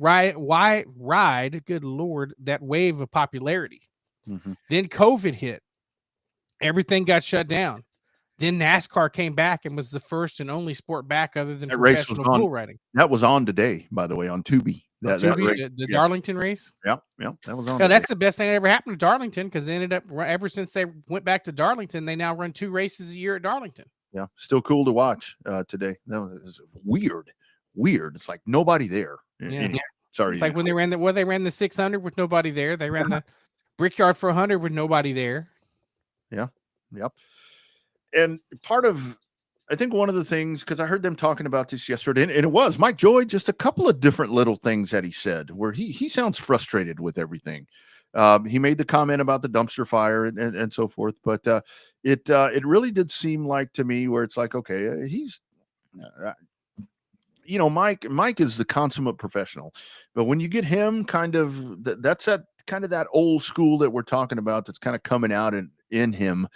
good Lord, that wave of popularity. Then COVID hit. Everything got shut down. Then NASCAR came back and was the first and only sport back other than professional bull riding. That was on today, by the way, on Tubi. The Darlington race? Yeah, that was on. Yeah, that's the best thing that ever happened to Darlington, because they ended up, ever since they went back to Darlington, they now run 2 races a year at Darlington. Yeah, still cool to watch today. That was weird. It's like nobody there. Anyway, sorry. It's like when they ran the 600 with nobody there. They ran the Brickyard for 100 with nobody there. Yeah. Yep. And I think one of the things, because I heard them talking about this yesterday, and it was Mike Joy, just a couple of different little things that he said where he sounds frustrated with everything. He made the comment about the dumpster fire and so forth, but it really did seem like to me where it's like, okay, he's Mike is the consummate professional, but when you get him that's that old school that we're talking about, that's kind of coming out in him,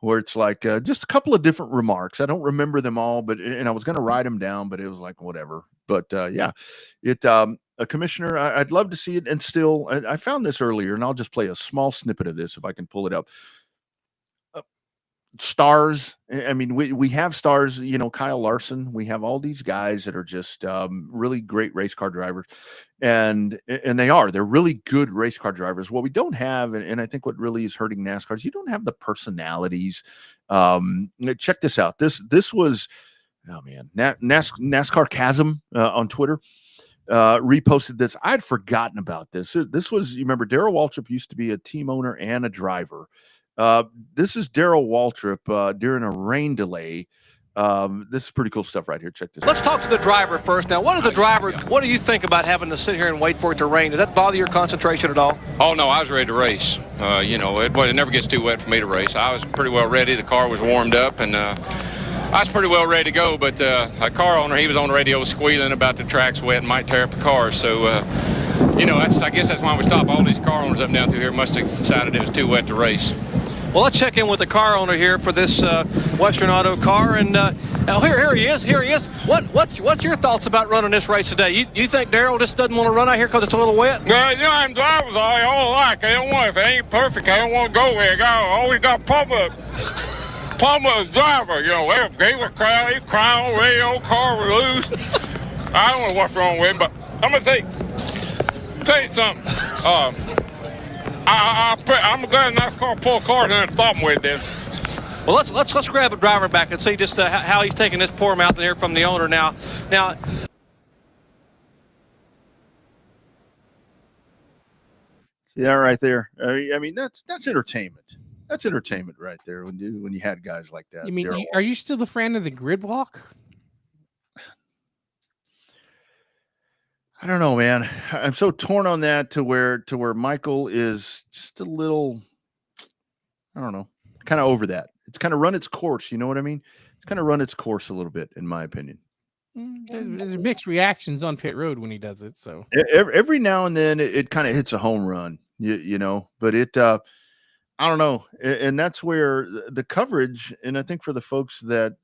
where it's like just a couple of different remarks. I don't remember them all, and I was going to write them down, but it was like, whatever. But a commissioner, I'd love to see it. And still, I found this earlier, and I'll just play a small snippet of this if I can pull it up. Stars. I mean, we have stars, Kyle Larson. We have all these guys that are just really great race car drivers, and they're really good race car drivers. What we don't have, and I think what really is hurting NASCAR, is you don't have the personalities. Check this out. This was, oh man, NASCAR Chasm on Twitter reposted this. I'd forgotten about this. This was, you remember, Darrell Waltrip used to be a team owner and a driver. This is Darrell Waltrip during a rain delay. This is pretty cool stuff right here. Check this out. Let's talk to the driver first. Now, what do you think about having to sit here and wait for it to rain? Does that bother your concentration at all? Oh, no, I was ready to race. It never gets too wet for me to race. I was pretty well ready. The car was warmed up, and I was pretty well ready to go, but a car owner, he was on the radio squealing about the track's wet and might tear up the car. So, I guess that's why we stopped. All these car owners up and down through here must have decided it was too wet to race. Well, let's check in with the car owner here for this Western Auto car, and here he is. What's your thoughts about running this race today? You think Darrell just doesn't want to run out here because it's a little wet? Well, I'm drivers. I don't like. I don't want. If it ain't perfect, I don't want to go there. I always got problem with the driver. They were crying radio, car was loose. I don't know what's wrong with him, but I'm gonna tell you something. I'm glad NASCAR pull cars in and stop him with this. Well, let's grab a driver back and see just how he's taking this poor mouth in here from the owner now. See that right there? I mean, that's entertainment. That's entertainment right there when you had guys like that. You mean, are you still a fan of the grid walk? I don't know, man. I'm so torn on that to where Michael is just a little, I don't know, kind of over that. It's kind of run its course. You know what I mean? It's kind of run its course a little bit, in my opinion. There's mixed reactions on pit road when he does it. So every now and then it kind of hits a home run, but I don't know. And that's where the coverage, and I think for the folks that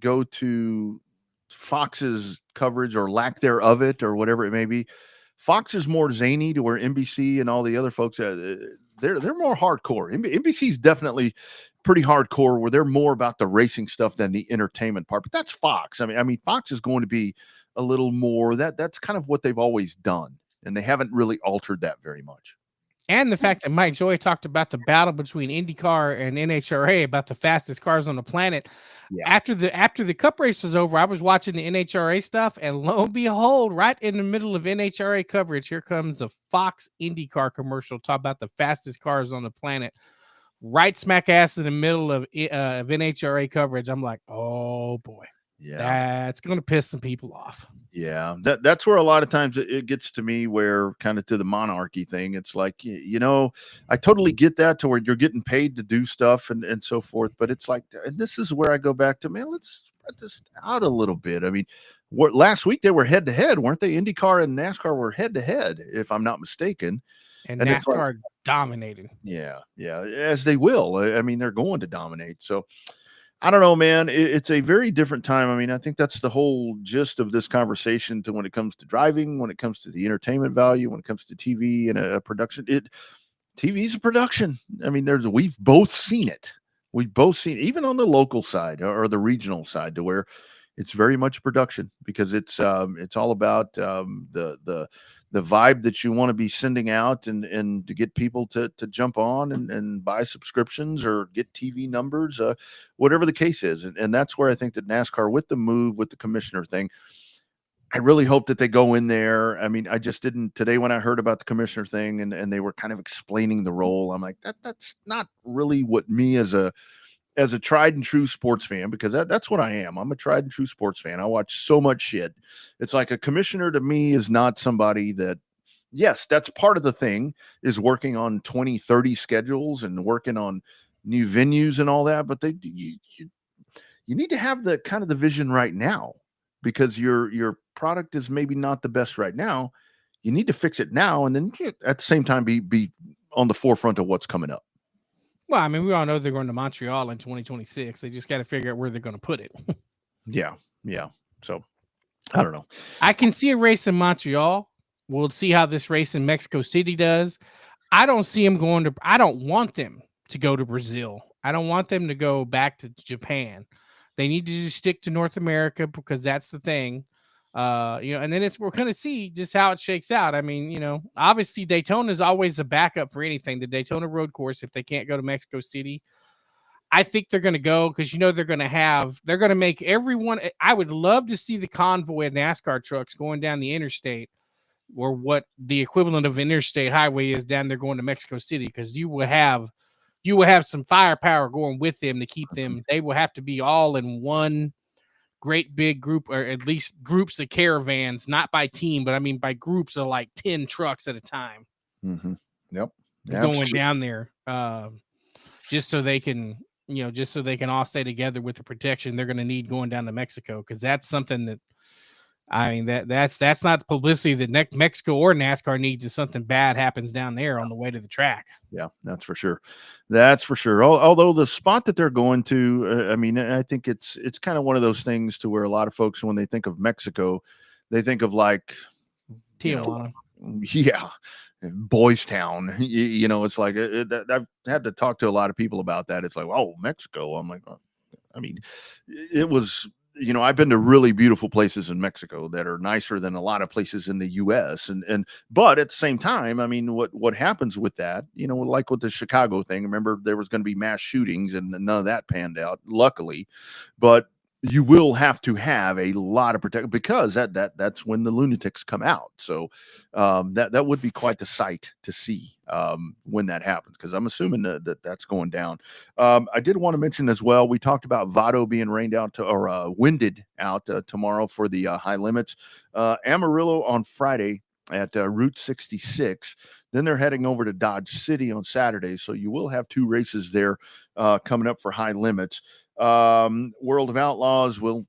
go to Fox's coverage or lack thereof it or whatever it may be, Fox is more zany, to where NBC and all the other folks, they're more hardcore. NBC's definitely pretty hardcore, where they're more about the racing stuff than the entertainment part. But that's Fox. I mean, Fox is going to be a little more that's kind of what they've always done, and they haven't really altered that very much. And the fact that Mike Joy talked about the battle between IndyCar and NHRA about the fastest cars on the planet. Yeah. After the Cup race was over, I was watching the NHRA stuff, and lo and behold, right in the middle of NHRA coverage, here comes a Fox IndyCar commercial talk about the fastest cars on the planet. Right smack ass in the middle of NHRA coverage. I'm like, oh boy, that's going to piss some people off. Yeah, that's where a lot of times it gets to me, where kind of to the monarchy thing. It's like, I totally get that, to where you're getting paid to do stuff and so forth. But it's like, and this is where I go back to, man, let's spread this out a little bit. I mean, last week they were head to head, weren't they? IndyCar and NASCAR were head to head, if I'm not mistaken. And NASCAR dominated. Yeah, as they will. I mean, they're going to dominate. So I don't know, man. It's a very different time. I mean, I think that's the whole gist of this conversation, to when it comes to driving, when it comes to the entertainment value, when it comes to TV and a production. TV's a production. I mean, we've both seen it. We've both seen it, even on the local side or the regional side, to where it's very much production, because it's all about the vibe that you want to be sending out, and to get people to jump on and buy subscriptions or get TV numbers, whatever the case is. And that's where I think that NASCAR, with the move, with the commissioner thing, I really hope that they go in there. I mean, I just didn't today when I heard about the commissioner thing and they were kind of explaining the role. I'm like, that's not really what me as a tried and true sports fan, because that's what I am. I'm a tried and true sports fan. I watch so much shit. It's like a commissioner to me is not somebody that, yes, that's part of the thing, is working on 20, 30 schedules and working on new venues and all that. But you need to have the kind of the vision right now, because your product is maybe not the best right now. You need to fix it now, and then at the same time be on the forefront of what's coming up. Well, I mean, we all know they're going to Montreal in 2026. They just got to figure out where they're going to put it. Yeah. So I don't know. I can see a race in Montreal. We'll see how this race in Mexico City does. I don't see them I don't want them to go to Brazil. I don't want them to go back to Japan. They need to just stick to North America, because that's the thing. And then we're going to see just how it shakes out. I mean, obviously Daytona is always a backup for anything. The Daytona road course, if they can't go to Mexico City, I think they're going to go, because they're going to make everyone. I would love to see the convoy of NASCAR trucks going down the interstate, or what the equivalent of an interstate highway is down there going to Mexico City, because you will have some firepower going with them to keep them. They will have to be all in one great big group, or at least groups of caravans, not by team, but I mean by groups of like 10 trucks at a time. Mm-hmm. Yep. Going down there, just so they can all stay together with the protection they're going to need going down to Mexico, because that's something that, I mean, that's not the publicity that Mexico or NASCAR needs, if something bad happens down there on the way to the track. Yeah, that's for sure. That's for sure. Although the spot that they're going to, I mean, I think it's kind of one of those things to where a lot of folks, when they think of Mexico, they think of like Tijuana. Boys Town. It's like I've had to talk to a lot of people about that. It's like, oh, Mexico. I'm like, I mean, it was. I've been to really beautiful places in Mexico that are nicer than a lot of places in the US. But at the same time, I mean, what happens with that, like with the Chicago thing, remember there was going to be mass shootings and none of that panned out, luckily. But you will have to have a lot of protection, because that's when the lunatics come out. So that would be quite the sight to see when that happens, because I'm assuming that's going down. I did want to mention as well, we talked about Votto being winded out tomorrow for the high limits. Amarillo on Friday at Route 66. Then they're heading over to Dodge City on Saturday. So you will have 2 races there coming up for high limits. World of Outlaws will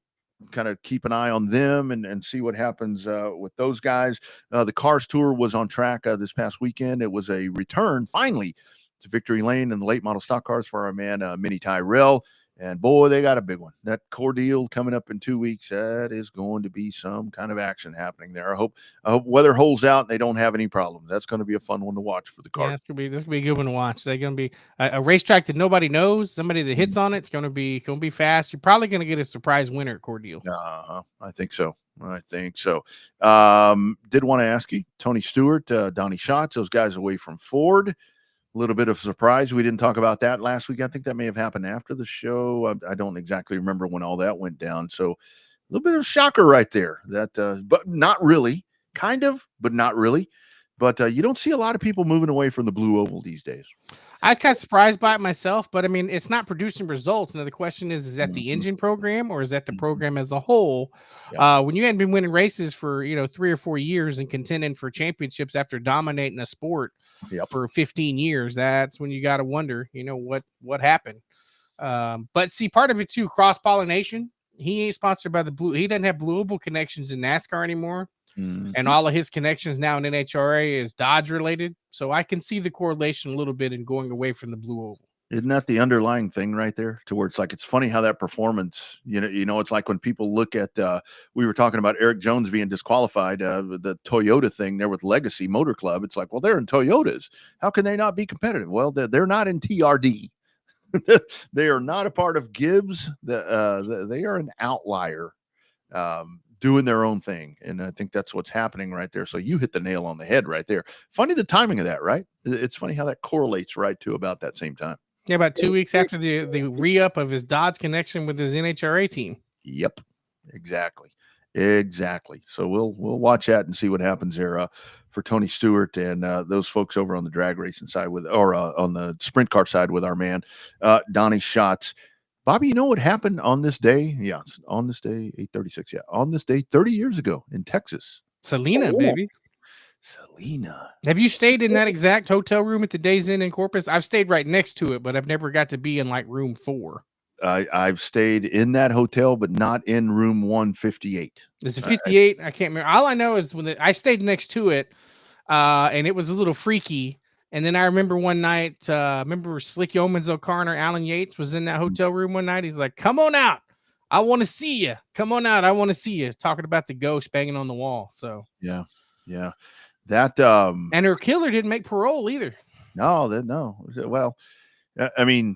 kind of keep an eye on them and see what happens with those guys. The Cars Tour was on track this past weekend. It was a return finally to victory lane in the late model stock cars for our man Minnie Tyrell. And boy, they got a big one. That Cordeal coming up in 2 weeks. That is going to be some kind of action happening there. I hope weather holds out and they don't have any problems. That's going to be a fun one to watch for the car. Yeah, this could be a good one to watch. They're going to be a racetrack that nobody knows. Somebody that hits on it's going to be fast. You're probably going to get a surprise winner at Cordeal. I think so. Did want to ask you, Tony Stewart, Donnie Schatz, those guys away from Ford. A little bit of surprise. We didn't talk about that last week. I think that may have happened after the show. I don't exactly remember when all that went down. So a little bit of a shocker right there. That, but not really. Kind of, but not really. But you don't see a lot of people moving away from the blue oval these days. I was kind of surprised by it myself, but I mean, it's not producing results. Now the question is that the engine program or is that the program as a whole? Yep. When you hadn't been winning races for 3 or 4 years and contending for championships after dominating a sport for 15 years, that's when you got to wonder, what happened. But see, part of it too, cross pollination. He ain't sponsored by he doesn't have Blue Oval connections in NASCAR anymore. And all of his connections now in NHRA is Dodge related. So I can see the correlation a little bit in going away from the Blue Oval. Isn't that the underlying thing right there to where it's like, it's funny how that performance, it's like when people look at, we were talking about Eric Jones being disqualified, the Toyota thing there with Legacy Motor Club. It's like, well, they're in Toyotas. How can they not be competitive? Well, they're not in TRD. They are not a part of Gibbs. They are an outlier. Doing their own thing. And I think that's what's happening right there. So you hit the nail on the head right there. Funny the timing of that, right? It's funny how that correlates right to about that same time. Yeah, about 2 weeks after the re-up of his Dodge connection with his NHRA team. Yep, exactly. So we'll watch that and see what happens there for Tony Stewart and those folks over on the drag racing side on the sprint car side with our man Donnie Schatz. Bobby, you know what happened on this day? Yeah, on this day, 8:36. Yeah, on this day, 30 years ago in Texas. Selena, baby. Selena. Have you stayed in that exact hotel room at the Days Inn in Corpus? I've stayed right next to it, but I've never got to be in like room 4. I've stayed in that hotel, but not in room 158. Is it 58? I can't remember. All I know is when I stayed next to it, and it was a little freaky. And then I remember one night, remember Slick Yeomans O'Connor, Alan Yates was in that hotel room one night. He's like, come on out. I want to see you. Come on out. I want to see you. Talking about the ghost banging on the wall. So yeah. That and her killer didn't make parole either. No. Well, I mean,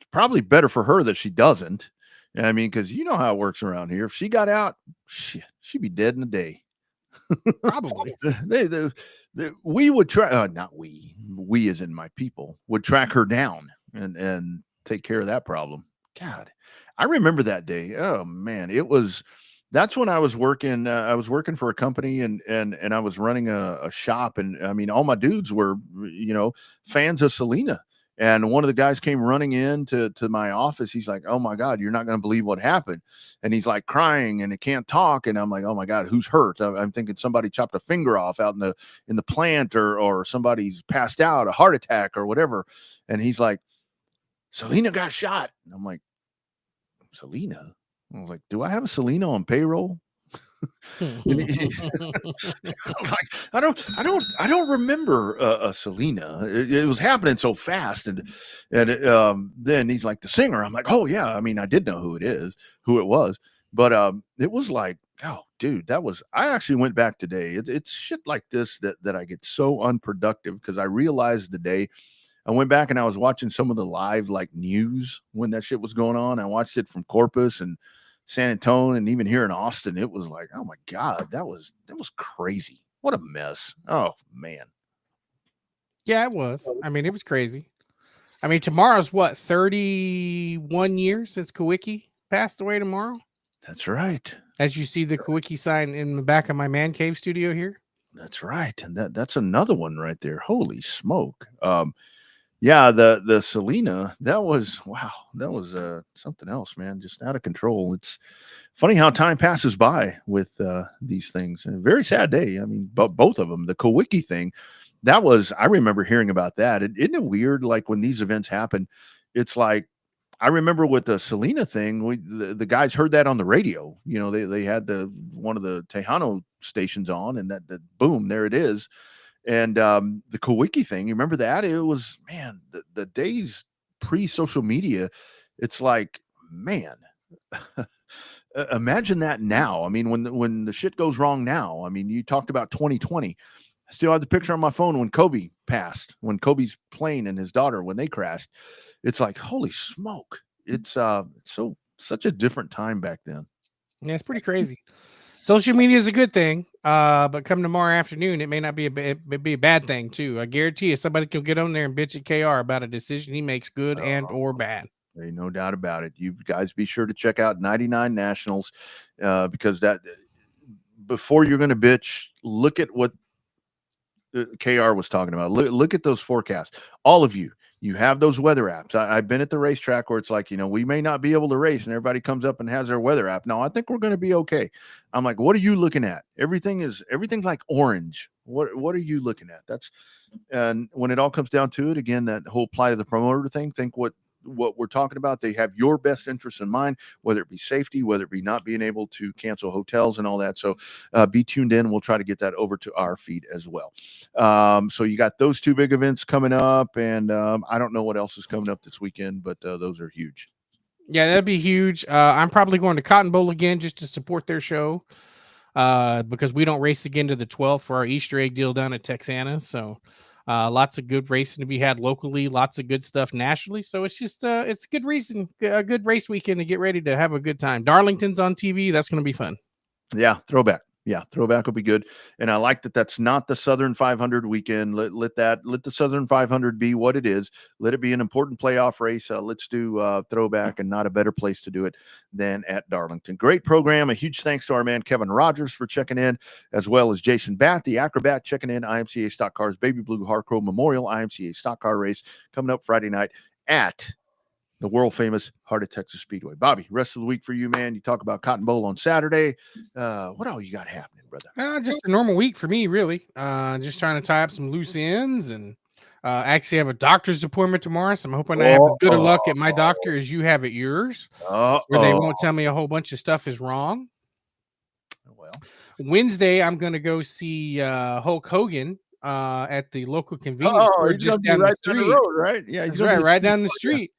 probably better for her that she doesn't. I mean, because you know how it works around here. If she got out, she'd be dead in a day. Probably. We would try, not we as in my people would track her down and take care of that problem. God, I remember that day. Oh man, that's when I was working. I was working for a company and I was running a shop. And I mean, all my dudes were, fans of Selena. And one of the guys came running in to my office. He's like, oh my God, you're not going to believe what happened. And he's like crying and he can't talk. And I'm like, oh my God, who's hurt? I'm thinking somebody chopped a finger off out in the plant or somebody's passed out, a heart attack or whatever. And he's like, Selena got shot. And I'm like, Selena? I was like, do I have a Selena on payroll? Like, I don't remember a Selena. It was happening so fast, and then he's like the singer. I'm like, oh yeah. I mean, I did know who it was, but it was like, oh dude, I actually went back today. It's shit like this that I get so unproductive because I realized the day I went back and I was watching some of the live like news when that shit was going on. I watched it from Corpus and San Antonio and even here in Austin. It was like, oh my God, that was crazy. What a mess. Oh man. Yeah, it was. I mean, it was crazy. I mean, tomorrow's 31 years since Kawicki passed away tomorrow. That's right. As you see the Kawicki sign in the back of my man cave studio here. That's right. And that's another one right there. Holy smoke. Yeah, the Selena, that was something else, man, just out of control. It's funny how time passes by with these things. A very sad day. I mean, both of them. The Kawicki thing, I remember hearing about that. Isn't it weird? Like when these events happen, it's like, I remember with the Selena thing, the guys heard that on the radio. They had one of the Tejano stations on, and that boom, there it is. And the Kawicki thing, you remember that? It was, man, the days pre-social media, it's like, man, imagine that now. I mean, when the shit goes wrong now. I mean, you talked about 2020. I still have the picture on my phone when Kobe passed, when Kobe's plane and his daughter, when they crashed. It's like, holy smoke. It's such a different time back then. Yeah, it's pretty crazy. Social media is a good thing, but come tomorrow afternoon, it may not be a bad thing too. I guarantee you, somebody can get on there and bitch at KR about a decision he makes, good and or bad. Ain't no doubt about it. You guys be sure to check out 99 Nationals because that before you're going to bitch, look at what KR was talking about. Look at those forecasts. All of you have those weather apps. I've been at the racetrack where it's like, we may not be able to race and everybody comes up and has their weather app. No, I think we're going to be okay. I'm like, what are you looking at? Everything's like orange. What are you looking at? And when it all comes down to it, again, that whole apply to the promoter thing, think what we're talking about. They have your best interests in mind, whether it be safety, whether it be not being able to cancel hotels and all that. So be tuned in. We'll try to get that over to our feed as well. So you got those two big events coming up, and I don't know what else is coming up this weekend, but those are huge. Yeah, that'd be huge. I'm probably going to Cotton Bowl again just to support their show because we don't race again to the 12th for our Easter egg deal down at Texana. So lots of good racing to be had locally, lots of good stuff nationally. So it's just it's a good race weekend to get ready to have a good time. Darlington's on TV. That's going to be fun. Yeah, throwback. Yeah, throwback will be good. And I like that that's not the Southern 500 weekend. Let the Southern 500 be what it is. Let it be an important playoff race. Let's do throwback, and not a better place to do it than at Darlington. Great program. A huge thanks to our man Kevin Rogers for checking in, as well as Jason Bath, the Acrobat, checking in. IMCA Stock Cars Baby Blue Harcrow Memorial IMCA Stock Car Race coming up Friday night at the world famous Heart of Texas Speedway. Bobby, rest of the week for you, man. You talk about Cotton Bowl on Saturday. What all you got happening, brother? Just a normal week for me, really. Just trying to tie up some loose ends, and actually have a doctor's appointment tomorrow. So I'm hoping I have as good a luck at my doctor as you have at yours, where they won't tell me a whole bunch of stuff is wrong. Well, Wednesday, I'm going to go see Hulk Hogan at the local convenience store just down the street. Down the road, right? Yeah, he's right down the street.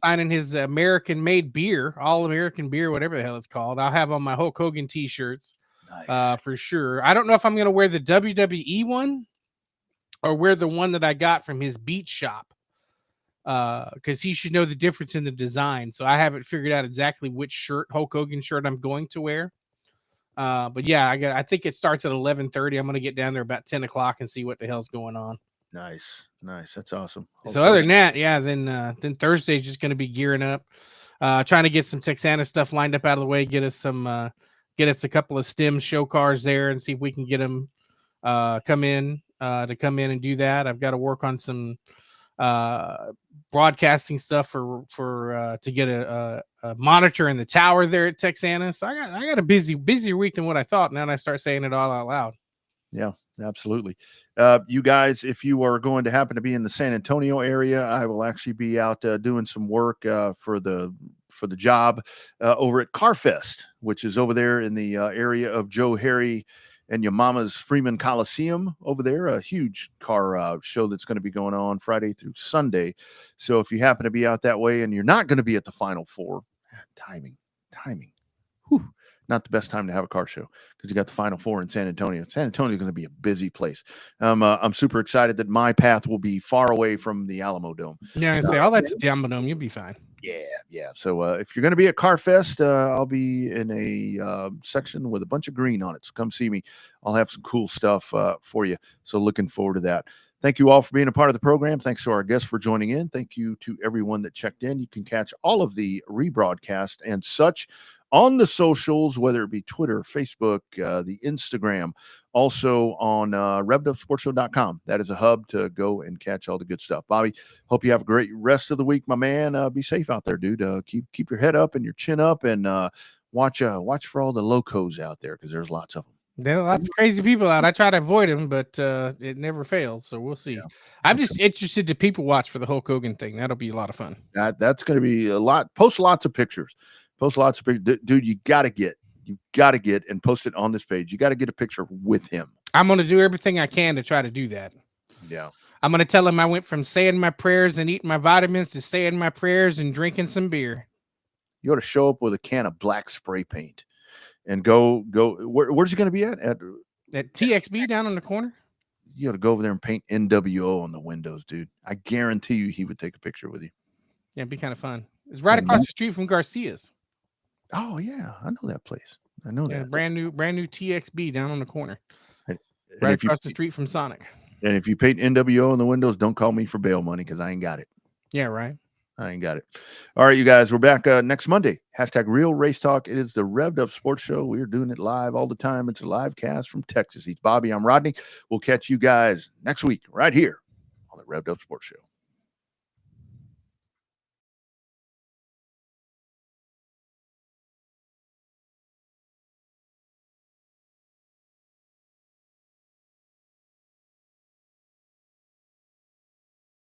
Signing his American-made beer, all-American beer, whatever the hell it's called. I'll have on my Hulk Hogan t-shirts for sure. I don't know if I'm going to wear the WWE one or wear the one that I got from his beach shop because he should know the difference in the design. So I haven't figured out exactly which Hulk Hogan shirt I'm going to wear. But yeah, I think it starts at 11:30. I'm going to get down there about 10 o'clock and see what the hell's going on. Nice. That's awesome. So other than that, yeah, then Thursday's just going to be gearing up, trying to get some Texana stuff lined up out of the way, get us a couple of STEM show cars there, and see if we can get them come in and do that. I've got to work on some broadcasting stuff for to get a monitor in the tower there at Texana. So I got a busier week than what I thought. Now I start saying it all out loud. Yeah. Absolutely. You guys, if you are going to happen to be in the San Antonio area, I will actually be out doing some work for the job over at CarFest, which is over there in the area of Joe Harry and your mama's Freeman Coliseum over there. A huge car show that's going to be going on Friday through Sunday. So if you happen to be out that way and you're not going to be at the Final Four, timing. Whew. Not the best time to have a car show because you got the Final Four in San Antonio. San Antonio is going to be a busy place. I'm super excited that my path will be far away from the Alamo Dome. Yeah, I say all that's at the Alamo Dome. You'll be fine. Yeah. So if you're going to be at CarFest, I'll be in a section with a bunch of green on it. So come see me. I'll have some cool stuff for you. So looking forward to that. Thank you all for being a part of the program. Thanks to our guests for joining in. Thank you to everyone that checked in. You can catch all of the rebroadcast and such on the socials, whether it be Twitter, Facebook, the Instagram, also on RevvedUpSportsShow.com. That is a hub to go and catch all the good stuff. Bobby, hope you have a great rest of the week, my man. Be safe out there, dude. Keep your head up and your chin up, and watch for all the locos out there because there's lots of them. There are lots of crazy people out. I try to avoid them, but it never fails. So we'll see. Yeah. I'm just interested to people watch for the Hulk Hogan thing. That'll be a lot of fun. That's going to be a lot. Post lots of pictures. Dude, you got to get and post it on this page. You got to get a picture with him. I'm going to do everything I can to try to do that. Yeah. I'm going to tell him I went from saying my prayers and eating my vitamins to saying my prayers and drinking some beer. You ought to show up with a can of black spray paint and go. Where's he going to be at? At TXB down on the corner. You ought to go over there and paint NWO on the windows, dude. I guarantee you he would take a picture with you. Yeah, it'd be kind of fun. It's right across the street from Garcia's. Oh yeah, I know that place. I know that. Brand new TXB down on the corner. And Right across the street from Sonic. And if you paint NWO on the windows, don't call me for bail money because I ain't got it. Yeah, right. I ain't got it. All right, you guys, we're back next Monday. # Real Race Talk. It is the Revved Up Sports Show. We're doing it live all the time. It's a live cast from Texas. He's Bobby. I'm Rodney. We'll catch you guys next week right here on the Revved Up Sports Show.